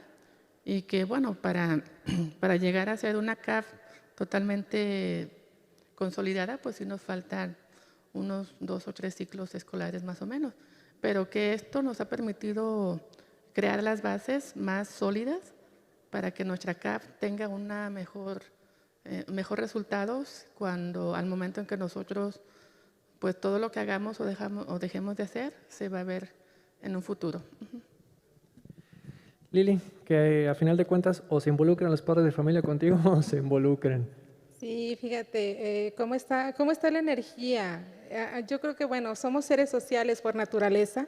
y que bueno, para llegar a ser una CAF totalmente consolidada, pues sí nos faltan unos 2 o 3 ciclos escolares más o menos, pero que esto nos ha permitido crear las bases más sólidas para que nuestra CAF tenga una mejor resultados al momento en que nosotros, pues todo lo que hagamos o dejemos de hacer, se va a ver en un futuro. Lili, que a final de cuentas o se involucran los padres de familia contigo o se involucren. Sí, fíjate, ¿cómo está la energía? Yo creo que, bueno, somos seres sociales por naturaleza.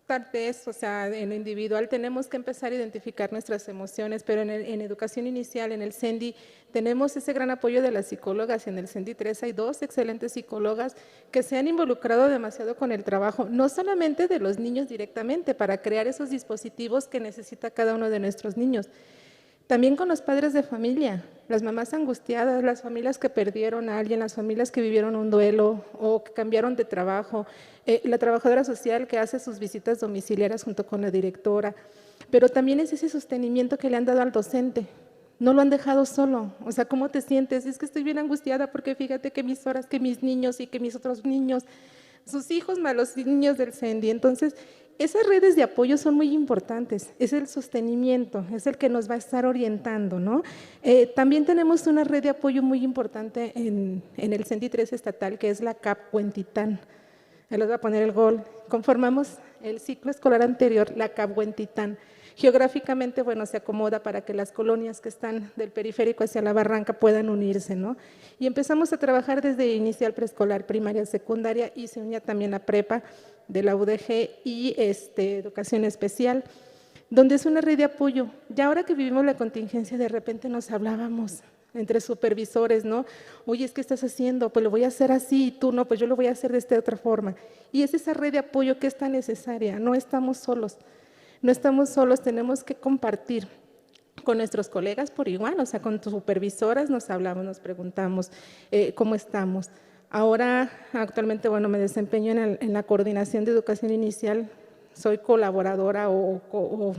Tal vez, o sea, en lo individual tenemos que empezar a identificar nuestras emociones, pero en educación inicial, en el CENDI, tenemos ese gran apoyo de las psicólogas. En el CENDI 3 hay 2 excelentes psicólogas que se han involucrado demasiado con el trabajo, no solamente de los niños directamente, para crear esos dispositivos que necesita cada uno de nuestros niños. También con los padres de familia, las mamás angustiadas, las familias que perdieron a alguien, las familias que vivieron un duelo o que cambiaron de trabajo, la trabajadora social que hace sus visitas domiciliarias junto con la directora, pero también es ese sostenimiento que le han dado al docente. No lo han dejado solo. O sea, ¿cómo te sientes? Es que estoy bien angustiada porque fíjate que mis horas, que mis niños y que mis otros niños, sus hijos más los niños del CENDI. Entonces, esas redes de apoyo son muy importantes, es el sostenimiento, es el que nos va a estar orientando, ¿no? También tenemos una red de apoyo muy importante en el CENDI 3 estatal, que es la CAP Huentitán. Ahí les voy a poner el gol. Conformamos el ciclo escolar anterior, la CAP Huentitán. Geográficamente, bueno, se acomoda para que las colonias que están del periférico hacia la barranca puedan unirse, ¿no? Y empezamos a trabajar desde inicial preescolar, primaria, secundaria, y se unía también la prepa de la UDG y educación especial, donde es una red de apoyo. Ya ahora que vivimos la contingencia, de repente nos hablábamos entre supervisores, ¿no? Oye, ¿qué estás haciendo? Pues lo voy a hacer así, y tú no, pues yo lo voy a hacer de esta otra forma. Y es esa red de apoyo que es tan necesaria, no estamos solos. No estamos solos, tenemos que compartir con nuestros colegas por igual, o sea, con tus supervisoras nos hablamos, nos preguntamos cómo estamos. Ahora, actualmente, bueno, me desempeño en la coordinación de educación inicial, soy colaboradora o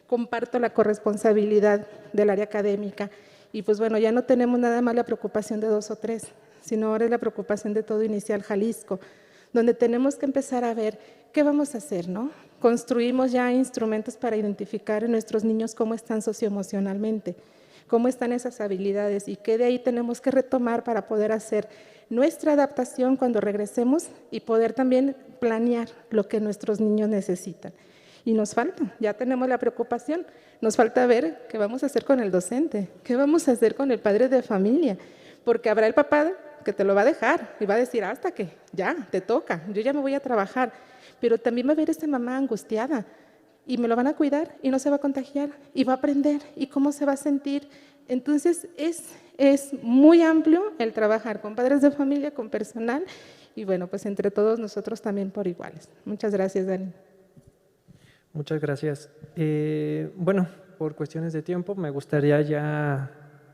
comparto la corresponsabilidad del área académica, y pues bueno, ya no tenemos nada más la preocupación de 2 o 3, sino ahora es la preocupación de todo Inicial Jalisco, donde tenemos que empezar a ver qué vamos a hacer, ¿no? Construimos ya instrumentos para identificar en nuestros niños cómo están socioemocionalmente, cómo están esas habilidades y qué de ahí tenemos que retomar para poder hacer nuestra adaptación cuando regresemos y poder también planear lo que nuestros niños necesitan. Y nos falta, ya tenemos la preocupación, nos falta ver qué vamos a hacer con el docente, qué vamos a hacer con el padre de familia, porque habrá el papá que te lo va a dejar y va a decir hasta que ya, te toca, yo ya me voy a trabajar, pero también va a haber esta mamá angustiada y me lo van a cuidar y no se va a contagiar y va a aprender y cómo se va a sentir. Entonces es muy amplio el trabajar con padres de familia, con personal y bueno, pues entre todos nosotros también por iguales. Muchas gracias, Dani. Muchas gracias. Bueno, por cuestiones de tiempo, me gustaría ya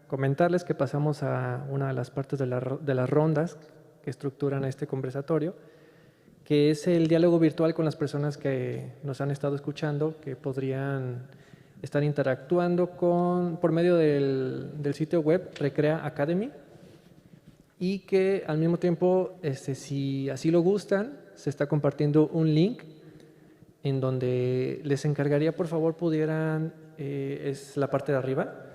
comentarles que pasamos a una de las partes de las rondas que estructuran este conversatorio, que es el diálogo virtual con las personas que nos han estado escuchando, que podrían estar interactuando por medio del sitio web Recrea Academy, y que al mismo tiempo, si así lo gustan, se está compartiendo un link en donde les encargaría, por favor, pudieran, es la parte de arriba,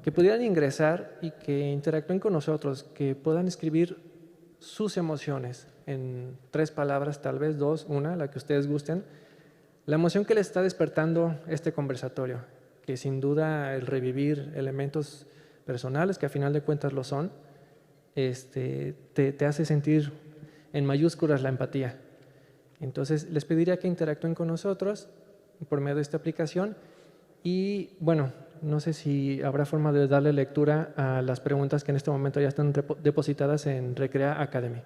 que pudieran ingresar y que interactúen con nosotros, que puedan escribir sus emociones en 3 palabras, tal vez 2, una, la que ustedes gusten, la emoción que les está despertando este conversatorio, que sin duda el revivir elementos personales, que a final de cuentas lo son, te hace sentir en mayúsculas la empatía. Entonces, les pediría que interactúen con nosotros por medio de esta aplicación y, bueno, no sé si habrá forma de darle lectura a las preguntas que en este momento ya están depositadas en Recrea Academy.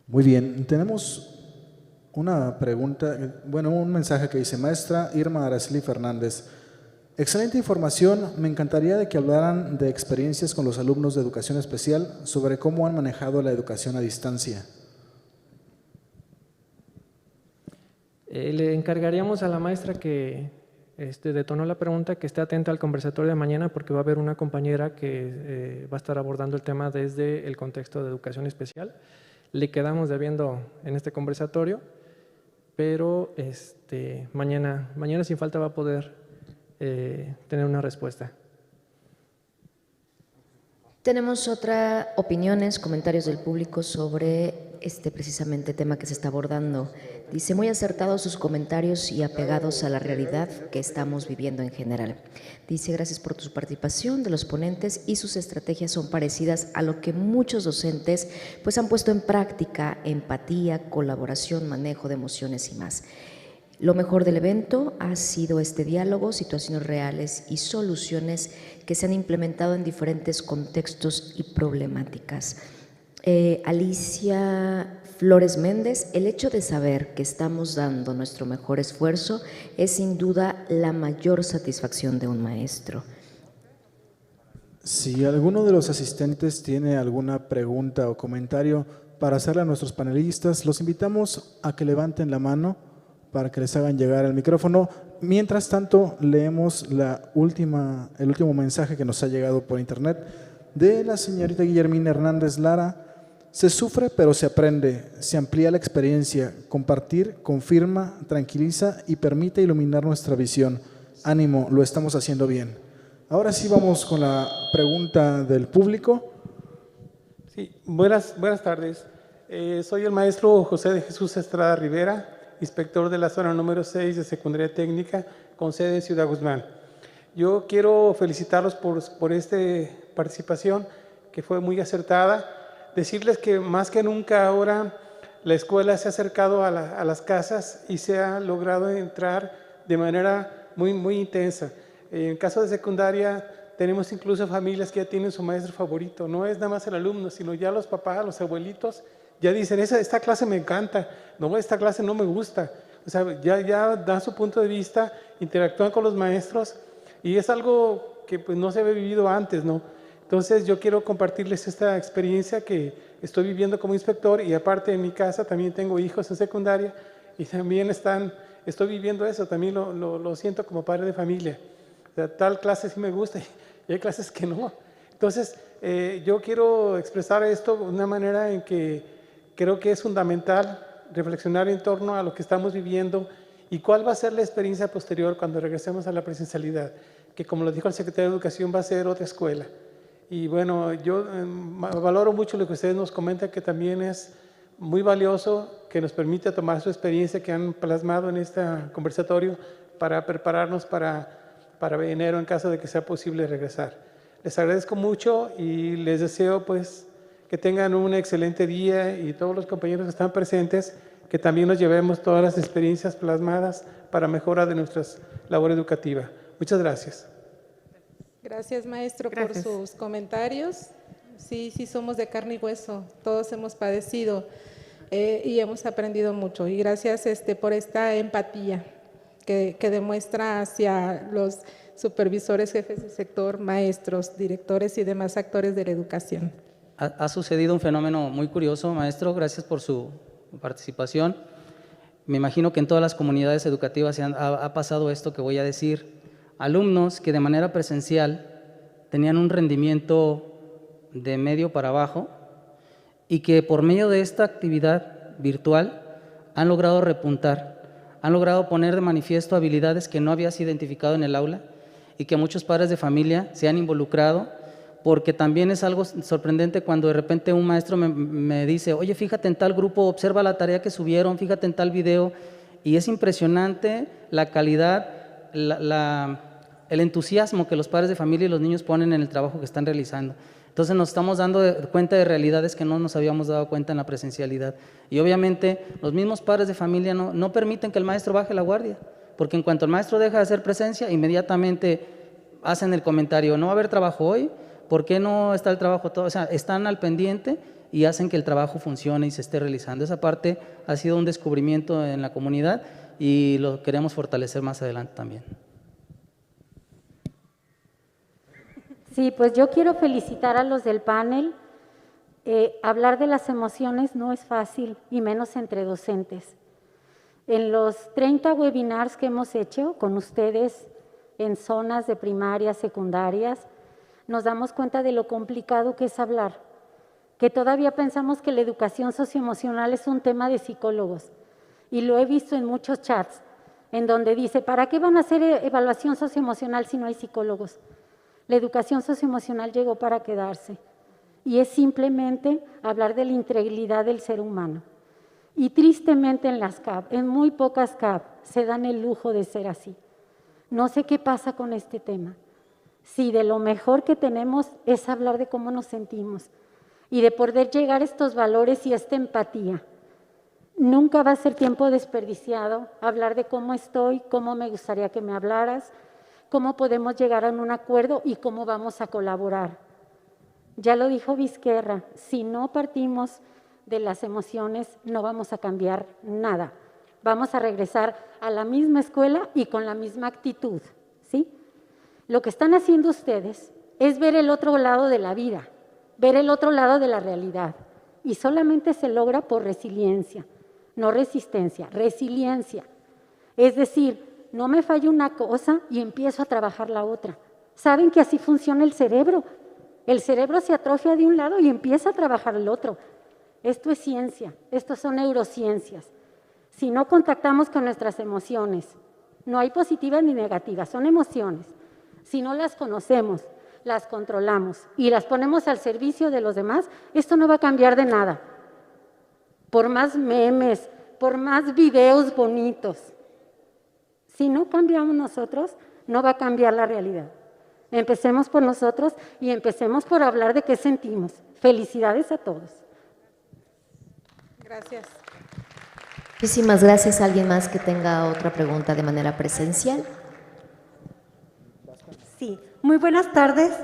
Muy bien, tenemos una pregunta, un mensaje que dice: Maestra Irma Araceli Fernández, excelente información, me encantaría de que hablaran de experiencias con los alumnos de educación especial sobre cómo han manejado la educación a distancia. Le encargaríamos a la maestra que detonó la pregunta que esté atenta al conversatorio de mañana, porque va a haber una compañera que va a estar abordando el tema desde el contexto de educación especial. Le quedamos debiendo en este conversatorio, pero mañana sin falta va a poder tener una respuesta. Tenemos opiniones, comentarios del público sobre precisamente tema que se está abordando. Dice: muy acertados sus comentarios y apegados a la realidad que estamos viviendo en general. Dice: gracias por tu participación de los ponentes y sus estrategias son parecidas a lo que muchos docentes pues han puesto en práctica: empatía, colaboración, manejo de emociones y más. Lo mejor del evento ha sido este diálogo, situaciones reales y soluciones que se han implementado en diferentes contextos y problemáticas. Alicia Flores Méndez: el hecho de saber que estamos dando nuestro mejor esfuerzo es sin duda la mayor satisfacción de un maestro. Si alguno de los asistentes tiene alguna pregunta o comentario para hacerle a nuestros panelistas, los invitamos a que levanten la mano para que les hagan llegar el micrófono. Mientras tanto, leemos el último mensaje que nos ha llegado por internet de la señorita Guillermina Hernández Lara. Se sufre pero se aprende, se amplía la experiencia, compartir confirma, tranquiliza y permite iluminar nuestra visión. Ánimo, lo estamos haciendo bien. Ahora sí vamos con la pregunta del público. Sí, buenas tardes. Soy el maestro José de Jesús Estrada Rivera, inspector de la zona número 6 de secundaria técnica con sede en Ciudad Guzmán. Yo quiero felicitarlos por esta participación que fue muy acertada. Decirles que más que nunca ahora la escuela se ha acercado a las casas y se ha logrado entrar de manera muy intensa. En caso de secundaria tenemos incluso familias que ya tienen su maestro favorito. No es nada más el alumno, sino ya los papás, los abuelitos ya dicen: esta clase me encanta, no, esta clase no me gusta. O sea, ya dan su punto de vista, interactúan con los maestros y es algo que pues no se había vivido antes, ¿no? Entonces yo quiero compartirles esta experiencia que estoy viviendo como inspector, y aparte en mi casa también tengo hijos en secundaria y también estoy viviendo eso, también lo siento como padre de familia. O sea, tal clase sí me gusta y hay clases que no. Entonces, yo quiero expresar esto de una manera en que creo que es fundamental reflexionar en torno a lo que estamos viviendo y cuál va a ser la experiencia posterior cuando regresemos a la presencialidad, que como lo dijo el secretario de Educación va a ser otra escuela. Y bueno, yo valoro mucho lo que ustedes nos comentan, que también es muy valioso, que nos permite tomar su experiencia que han plasmado en este conversatorio para prepararnos para enero en caso de que sea posible regresar. Les agradezco mucho y les deseo pues que tengan un excelente día y todos los compañeros que están presentes, que también nos llevemos todas las experiencias plasmadas para mejora de nuestra labor educativa. Muchas gracias. Gracias, maestro, Gracias. por sus comentarios. Sí, sí somos de carne y hueso, todos hemos padecido y hemos aprendido mucho. Y gracias por esta empatía que demuestra hacia los supervisores, jefes de sector, maestros, directores y demás actores de la educación. Ha sucedido un fenómeno muy curioso, maestro, gracias por su participación. Me imagino que en todas las comunidades educativas ha pasado esto que voy a decir. Alumnos que de manera presencial tenían un rendimiento de medio para abajo y que por medio de esta actividad virtual han logrado repuntar, han logrado poner de manifiesto habilidades que no habías identificado en el aula y que muchos padres de familia se han involucrado, porque también es algo sorprendente cuando de repente un maestro me dice, oye, fíjate en tal grupo, observa la tarea que subieron, fíjate en tal video, y es impresionante la calidad, el entusiasmo que los padres de familia y los niños ponen en el trabajo que están realizando. Entonces nos estamos dando cuenta de realidades que no nos habíamos dado cuenta en la presencialidad. Y obviamente los mismos padres de familia no permiten que el maestro baje la guardia, porque en cuanto el maestro deja de hacer presencia, inmediatamente hacen el comentario, no va a haber trabajo hoy, ¿por qué no está el trabajo todo? O sea, están al pendiente y hacen que el trabajo funcione y se esté realizando. Esa parte ha sido un descubrimiento en la comunidad y lo queremos fortalecer más adelante también. Sí, pues yo quiero felicitar a los del panel. Hablar de las emociones no es fácil, y menos entre docentes. En los 30 webinars que hemos hecho con ustedes en zonas de primarias, secundarias, nos damos cuenta de lo complicado que es hablar, que todavía pensamos que la educación socioemocional es un tema de psicólogos, y lo he visto en muchos chats, en donde dice, ¿para qué van a hacer evaluación socioemocional si no hay psicólogos? La educación socioemocional llegó para quedarse y es simplemente hablar de la integridad del ser humano. Y tristemente en las CAP, en muy pocas CAP, se dan el lujo de ser así. No sé qué pasa con este tema. Si de lo mejor que tenemos es hablar de cómo nos sentimos y de poder llegar a estos valores y esta empatía. Nunca va a ser tiempo desperdiciado hablar de cómo estoy, cómo me gustaría que me hablaras, cómo podemos llegar a un acuerdo y cómo vamos a colaborar. Ya lo dijo Vizquerra, si no partimos de las emociones no vamos a cambiar nada. Vamos a regresar a la misma escuela y con la misma actitud, ¿sí? Lo que están haciendo ustedes es ver el otro lado de la vida, ver el otro lado de la realidad, y solamente se logra por resiliencia, no resistencia, resiliencia. Es decir, no me falla una cosa y empiezo a trabajar la otra. ¿Saben que así funciona el cerebro? El cerebro se atrofia de un lado y empieza a trabajar el otro. Esto es ciencia, esto son neurociencias. Si no contactamos con nuestras emociones, no hay positivas ni negativas, son emociones. Si no las conocemos, las controlamos y las ponemos al servicio de los demás, esto no va a cambiar de nada. Por más memes, por más videos bonitos, si no cambiamos nosotros, no va a cambiar la realidad. Empecemos por nosotros y empecemos por hablar de qué sentimos. Felicidades a todos. Gracias. Muchísimas gracias. ¿Alguien más que tenga otra pregunta de manera presencial? Sí, muy buenas tardes.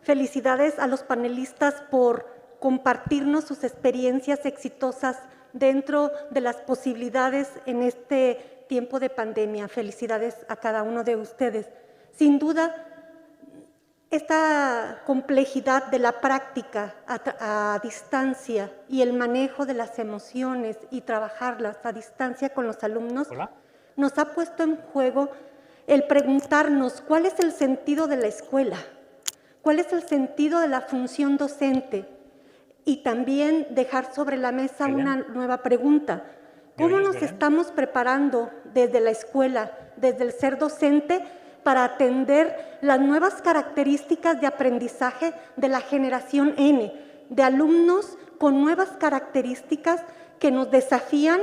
Felicidades a los panelistas por compartirnos sus experiencias exitosas dentro de las posibilidades en este tiempo de pandemia. Felicidades a cada uno de ustedes. Sin duda, esta complejidad de la práctica a distancia y el manejo de las emociones y trabajarlas a distancia con los alumnos nos ha puesto en juego el preguntarnos cuál es el sentido de la escuela, cuál es el sentido de la función docente, y también dejar sobre la mesa una nueva pregunta. ¿Cómo nos estamos preparando desde la escuela, desde el ser docente, para atender las nuevas características de aprendizaje de la generación N, de alumnos con nuevas características que nos desafían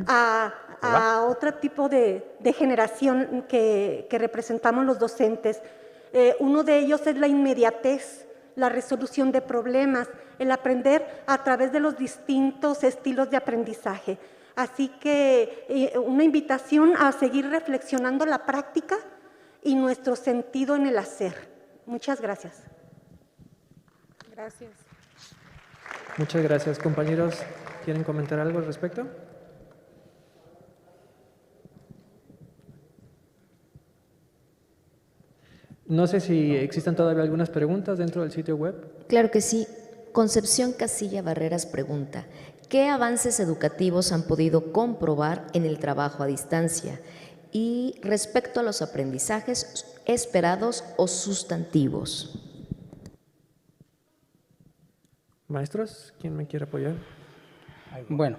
a otro tipo de generación que representamos los docentes? Uno de ellos es la inmediatez, la resolución de problemas, el aprender a través de los distintos estilos de aprendizaje. Así que una invitación a seguir reflexionando la práctica y nuestro sentido en el hacer. Muchas gracias. Gracias. Muchas gracias, compañeros. ¿Quieren comentar algo al respecto? No sé si existen todavía algunas preguntas dentro del sitio web. Claro que sí. Concepción Casilla Barreras pregunta, ¿qué avances educativos han podido comprobar en el trabajo a distancia? Y respecto a los aprendizajes esperados o sustantivos. Maestros, ¿quién me quiere apoyar? Bueno,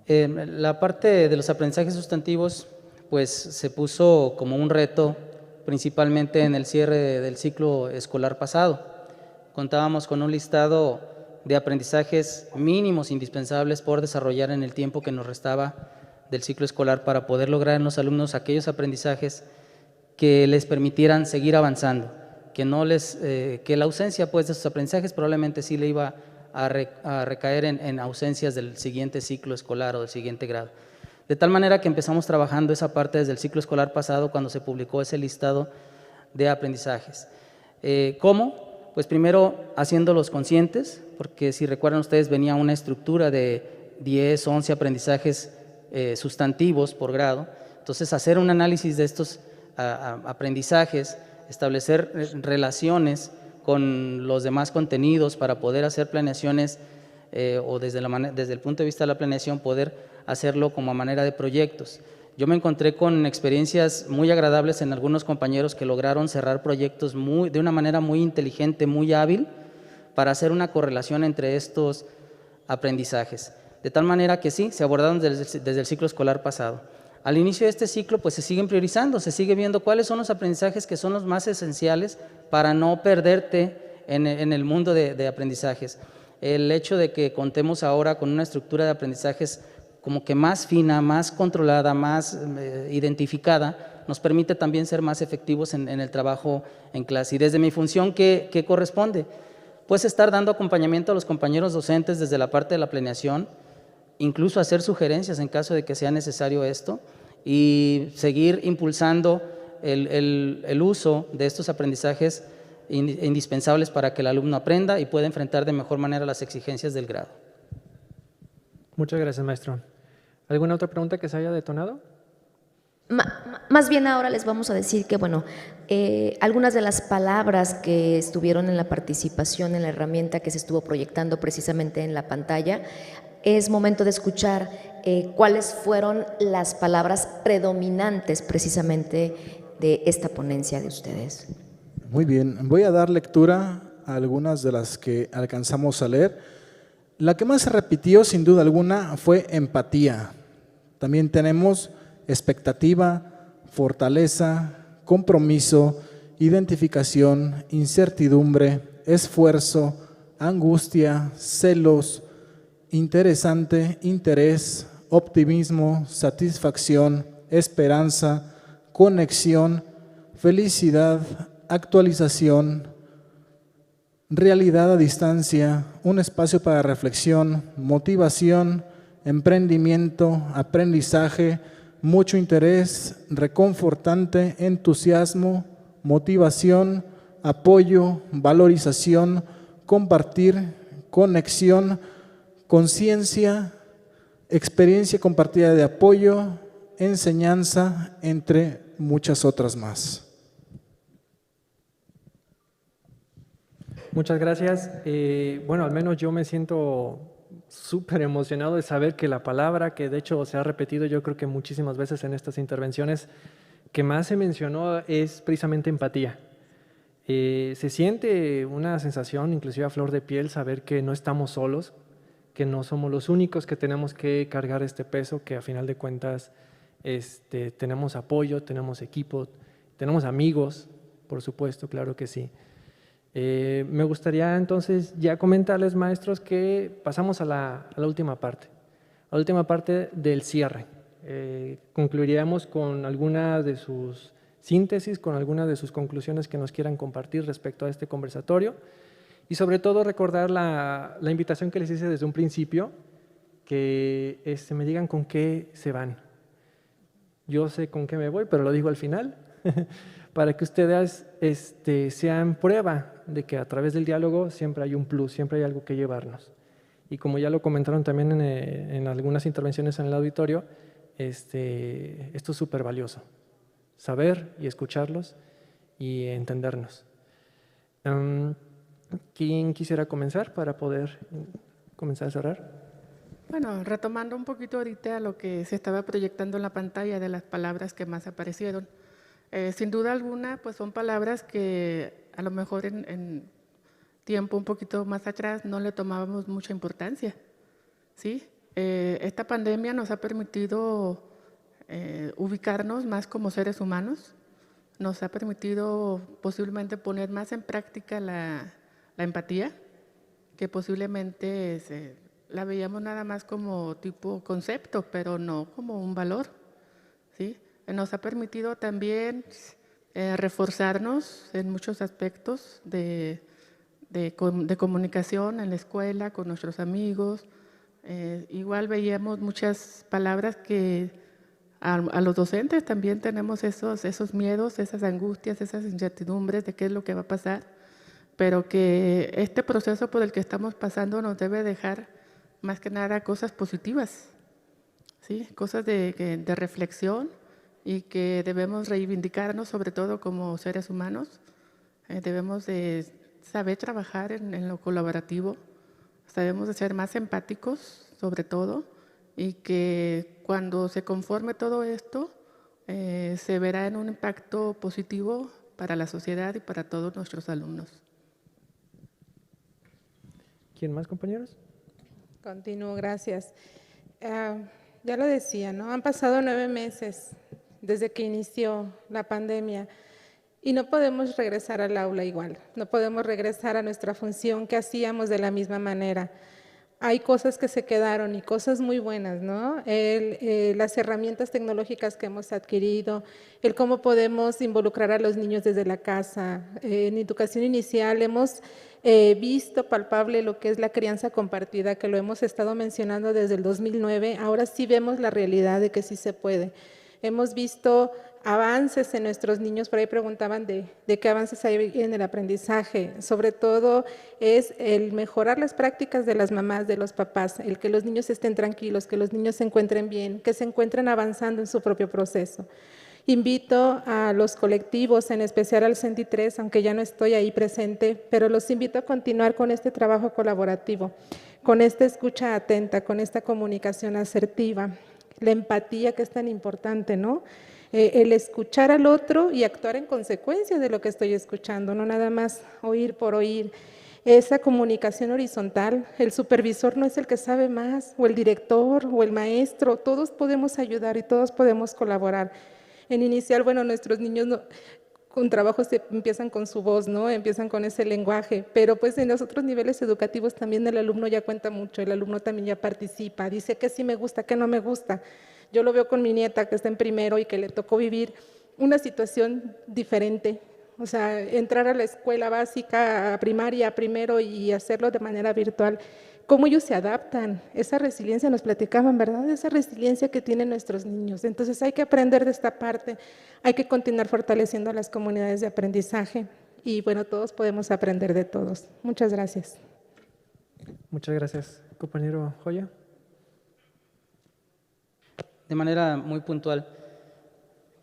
la parte de los aprendizajes sustantivos, pues se puso como un reto principalmente en el cierre del ciclo escolar pasado. Contábamos con un listado de aprendizajes mínimos indispensables por desarrollar en el tiempo que nos restaba del ciclo escolar para poder lograr en los alumnos aquellos aprendizajes que les permitieran seguir avanzando, que la ausencia pues, de esos aprendizajes probablemente sí le iba a recaer en ausencias del siguiente ciclo escolar o del siguiente grado. De tal manera que empezamos trabajando esa parte desde el ciclo escolar pasado cuando se publicó ese listado de aprendizajes. ¿Cómo? Pues primero haciéndolos conscientes, porque si recuerdan ustedes venía una estructura de 10, 11 aprendizajes sustantivos por grado. Entonces hacer un análisis de estos aprendizajes, establecer relaciones con los demás contenidos para poder hacer planeaciones o desde el punto de vista de la planeación poder hacerlo como a manera de proyectos. Yo me encontré con experiencias muy agradables en algunos compañeros que lograron cerrar proyectos de una manera muy inteligente, muy hábil, para hacer una correlación entre estos aprendizajes. De tal manera que sí, se abordaron desde el ciclo escolar pasado. Al inicio de este ciclo, pues se siguen priorizando, se sigue viendo cuáles son los aprendizajes que son los más esenciales para no perderte en el mundo de aprendizajes. El hecho de que contemos ahora con una estructura de aprendizajes como que más fina, más controlada, más identificada, nos permite también ser más efectivos en el trabajo en clase. Y desde mi función, ¿qué corresponde? Pues estar dando acompañamiento a los compañeros docentes desde la parte de la planeación, incluso hacer sugerencias en caso de que sea necesario esto, y seguir impulsando el uso de estos aprendizajes indispensables para que el alumno aprenda y pueda enfrentar de mejor manera las exigencias del grado. Muchas gracias, maestro. ¿Alguna otra pregunta que se haya detonado? Más bien ahora les vamos a decir que, bueno, algunas de las palabras que estuvieron en la participación en la herramienta que se estuvo proyectando precisamente en la pantalla, es momento de escuchar cuáles fueron las palabras predominantes precisamente de esta ponencia de ustedes. Muy bien, voy a dar lectura a algunas de las que alcanzamos a leer. La que más se repitió, sin duda alguna, fue empatía. También tenemos expectativa, fortaleza, compromiso, identificación, incertidumbre, esfuerzo, angustia, celos, interesante, interés, optimismo, satisfacción, esperanza, conexión, felicidad, actualización, realidad a distancia, un espacio para reflexión, motivación, emprendimiento, aprendizaje, mucho interés, reconfortante, entusiasmo, motivación, apoyo, valorización, compartir, conexión, conciencia, experiencia compartida de apoyo, enseñanza, entre muchas otras más. Muchas gracias. Bueno, al menos yo me siento súper emocionado de saber que la palabra, que de hecho se ha repetido yo creo que muchísimas veces en estas intervenciones, que más se mencionó es precisamente empatía. Se siente una sensación, inclusive a flor de piel, saber que no estamos solos, que no somos los únicos que tenemos que cargar este peso, que a final de cuentas tenemos apoyo, tenemos equipo, tenemos amigos, por supuesto, claro que sí. Me gustaría entonces ya comentarles, maestros, que pasamos a la última parte. A la última parte del cierre. Concluiríamos con alguna de sus síntesis, con algunas de sus conclusiones que nos quieran compartir respecto a este conversatorio y sobre todo recordar la invitación que les hice desde un principio, que me digan con qué se van. Yo sé con qué me voy, pero lo digo al final, para que ustedes sean prueba de que a través del diálogo siempre hay un plus, siempre hay algo que llevarnos. Y como ya lo comentaron también en algunas intervenciones en el auditorio, esto es súper valioso, saber y escucharlos y entendernos. ¿Quién quisiera comenzar para poder comenzar a cerrar? Bueno, retomando un poquito ahorita lo que se estaba proyectando en la pantalla de las palabras que más aparecieron. Sin duda alguna, pues son palabras que a lo mejor en tiempo un poquito más atrás no le tomábamos mucha importancia, ¿sí? Esta pandemia nos ha permitido ubicarnos más como seres humanos, nos ha permitido posiblemente poner más en práctica la empatía, que posiblemente la veíamos nada más como tipo concepto, pero no como un valor, ¿sí? Nos ha permitido también reforzarnos en muchos aspectos de comunicación en la escuela, con nuestros amigos. Igual veíamos muchas palabras que a los docentes también tenemos esos miedos, esas angustias, esas incertidumbres de qué es lo que va a pasar, pero que este proceso por el que estamos pasando nos debe dejar más que nada cosas positivas, ¿sí? Cosas de reflexión y que debemos reivindicarnos sobre todo como seres humanos. Debemos de saber trabajar en lo colaborativo, debemos de ser más empáticos sobre todo y que cuando se conforme todo esto se verá en un impacto positivo para la sociedad y para todos nuestros alumnos. ¿Quién más, compañeros? Continúo, gracias. Ya lo decía, ¿no? Han pasado 9 meses desde que inició la pandemia y no podemos regresar al aula igual, no podemos regresar a nuestra función que hacíamos de la misma manera. Hay cosas que se quedaron y cosas muy buenas, ¿no? Las herramientas tecnológicas que hemos adquirido, el cómo podemos involucrar a los niños desde la casa. En educación inicial hemos visto palpable lo que es la crianza compartida, que lo hemos estado mencionando desde el 2009, ahora sí vemos la realidad de que sí se puede. Hemos visto avances en nuestros niños, por ahí preguntaban de qué avances hay en el aprendizaje, sobre todo es el mejorar las prácticas de las mamás, de los papás, el que los niños estén tranquilos, que los niños se encuentren bien, que se encuentren avanzando en su propio proceso. Invito a los colectivos, en especial al CENTI3, aunque ya no estoy ahí presente, pero los invito a continuar con este trabajo colaborativo, con esta escucha atenta, con esta comunicación asertiva, la empatía que es tan importante, ¿no? El escuchar al otro y actuar en consecuencia de lo que estoy escuchando, no nada más oír por oír. Esa comunicación horizontal, el supervisor no es el que sabe más, o el director, o el maestro, todos podemos ayudar y todos podemos colaborar. En inicial, bueno, nuestros niños con trabajos empiezan con su voz, ¿no? Empiezan con ese lenguaje, pero pues en los otros niveles educativos también el alumno ya cuenta mucho, el alumno también ya participa, dice que sí me gusta, que no me gusta. Yo lo veo con mi nieta que está en primero y que le tocó vivir una situación diferente, o sea, entrar a la escuela básica, a primaria, a primero y hacerlo de manera virtual. Cómo ellos se adaptan, esa resiliencia nos platicaban, ¿verdad? Esa resiliencia que tienen nuestros niños. Entonces hay que aprender de esta parte, hay que continuar fortaleciendo las comunidades de aprendizaje y bueno, todos podemos aprender de todos. Muchas gracias. Muchas gracias, compañero Joya. De manera muy puntual,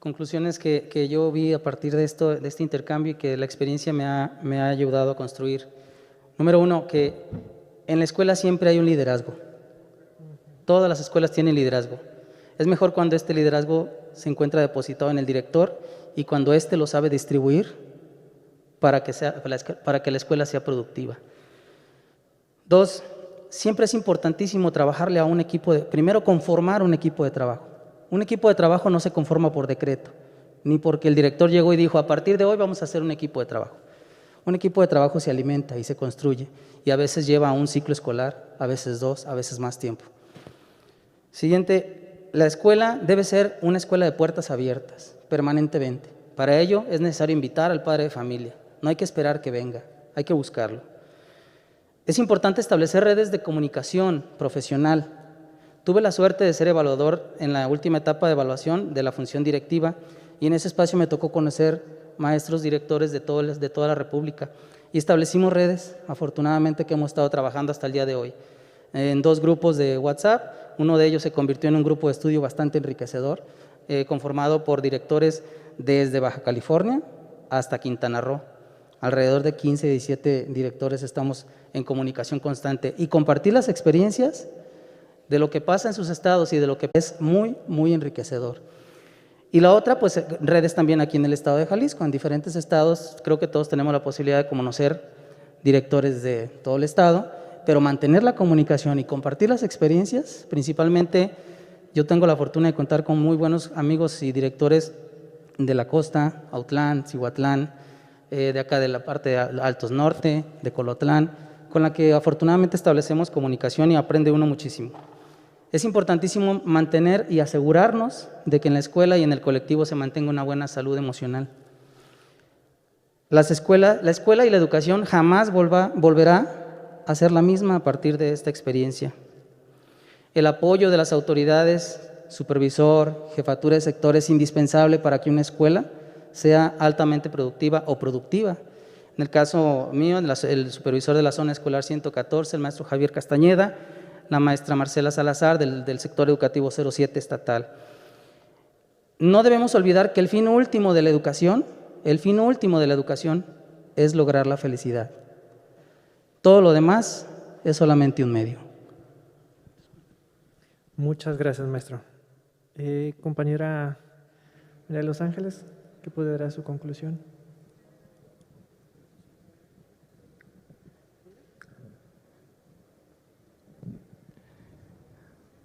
conclusiones que yo vi a partir de este intercambio y que la experiencia me ha ayudado a construir. Número 1, que en la escuela siempre hay un liderazgo. Todas las escuelas tienen liderazgo. Es mejor cuando este liderazgo se encuentra depositado en el director y cuando éste lo sabe distribuir para que la escuela sea productiva. 2, siempre es importantísimo trabajarle a un equipo, primero conformar un equipo de trabajo. Un equipo de trabajo no se conforma por decreto, ni porque el director llegó y dijo, a partir de hoy vamos a hacer un equipo de trabajo. Un equipo de trabajo se alimenta y se construye, y a veces lleva un ciclo escolar, a veces 2, a veces más tiempo. Siguiente, la escuela debe ser una escuela de puertas abiertas, permanentemente. Para ello es necesario invitar al padre de familia, no hay que esperar que venga, hay que buscarlo. Es importante establecer redes de comunicación profesional. Tuve la suerte de ser evaluador en la última etapa de evaluación de la función directiva y en ese espacio me tocó conocer maestros directores de toda la República y establecimos redes, afortunadamente, que hemos estado trabajando hasta el día de hoy. En 2 grupos de WhatsApp, uno de ellos se convirtió en un grupo de estudio bastante enriquecedor, conformado por directores desde Baja California hasta Quintana Roo. Alrededor de 15, 17 directores estamos en comunicación constante y compartir las experiencias de lo que pasa en sus estados y de lo que es muy, muy enriquecedor. Y la otra, pues redes también aquí en el estado de Jalisco, en diferentes estados. Creo que todos tenemos la posibilidad de conocer directores de todo el estado, pero mantener la comunicación y compartir las experiencias, principalmente yo tengo la fortuna de contar con muy buenos amigos y directores de la costa, Autlán, Cihuatlán, de acá de la parte de Altos Norte, de Colotlán, con la que afortunadamente establecemos comunicación y aprende uno muchísimo. Es importantísimo mantener y asegurarnos de que en la escuela y en el colectivo se mantenga una buena salud emocional. La escuela y la educación jamás volverá a ser la misma a partir de esta experiencia. El apoyo de las autoridades, supervisor, jefatura de sector es indispensable para que una escuela sea altamente productiva o productiva. En el caso mío, el supervisor de la zona escolar 114, el maestro Javier Castañeda, la maestra Marcela Salazar del sector educativo 07 estatal. No debemos olvidar que el fin último de la educación es lograr la felicidad. Todo lo demás es solamente un medio. Muchas gracias, maestro. Compañera María de los Ángeles, ¿qué puede dar su conclusión?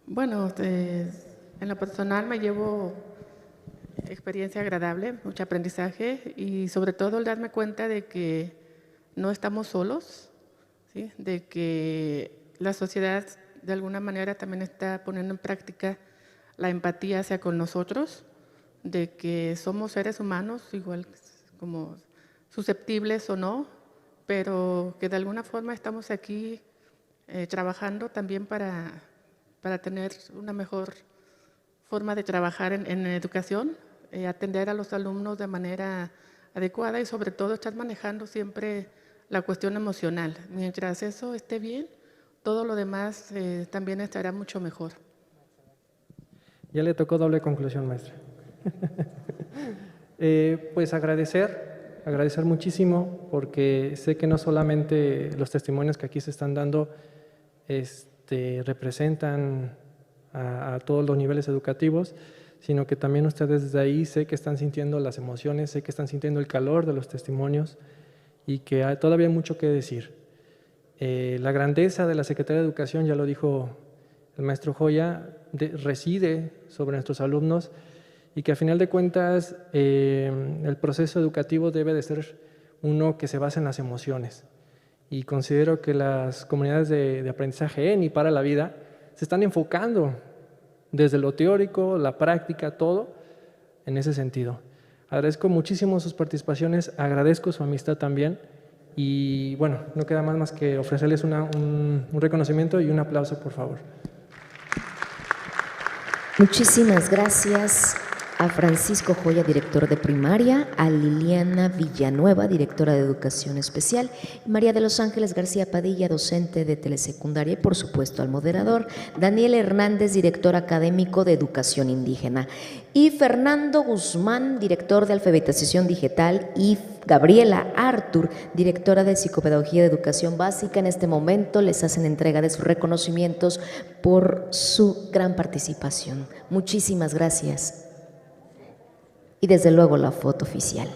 Bueno, en lo personal me llevo experiencia agradable, mucho aprendizaje y sobre todo el darme cuenta de que no estamos solos, ¿sí? De que la sociedad de alguna manera también está poniendo en práctica la empatía hacia con nosotros, de que somos seres humanos, igual como susceptibles o no, pero que de alguna forma estamos aquí trabajando también para tener una mejor forma de trabajar en educación, atender a los alumnos de manera adecuada y sobre todo estar manejando siempre la cuestión emocional. Mientras eso esté bien, todo lo demás también estará mucho mejor. Ya le tocó doble conclusión, maestra. Pues agradecer muchísimo, porque sé que no solamente los testimonios que aquí se están dando representan a todos los niveles educativos, sino que también ustedes desde ahí sé que están sintiendo las emociones, sé que están sintiendo el calor de los testimonios y que todavía hay mucho que decir. La grandeza de la Secretaría de Educación, ya lo dijo el maestro Joya, reside sobre nuestros alumnos y que a final de cuentas el proceso educativo debe de ser uno que se basa en las emociones. Y considero que las comunidades de aprendizaje en y para la vida se están enfocando desde lo teórico, la práctica, todo en ese sentido. Agradezco muchísimo sus participaciones, agradezco su amistad también y bueno, no queda más que ofrecerles un reconocimiento y un aplauso, por favor. Muchísimas gracias. a Francisco Joya, director de primaria, a Liliana Villanueva, directora de educación especial, y María de los Ángeles García Padilla, docente de telesecundaria, y por supuesto al moderador, Daniel Hernández, director académico de educación indígena, y Fernando Guzmán, director de alfabetización digital, y Gabriela Artur, directora de psicopedagogía de educación básica. En este momento les hacen entrega de sus reconocimientos por su gran participación. Muchísimas gracias. Y desde luego la foto oficial.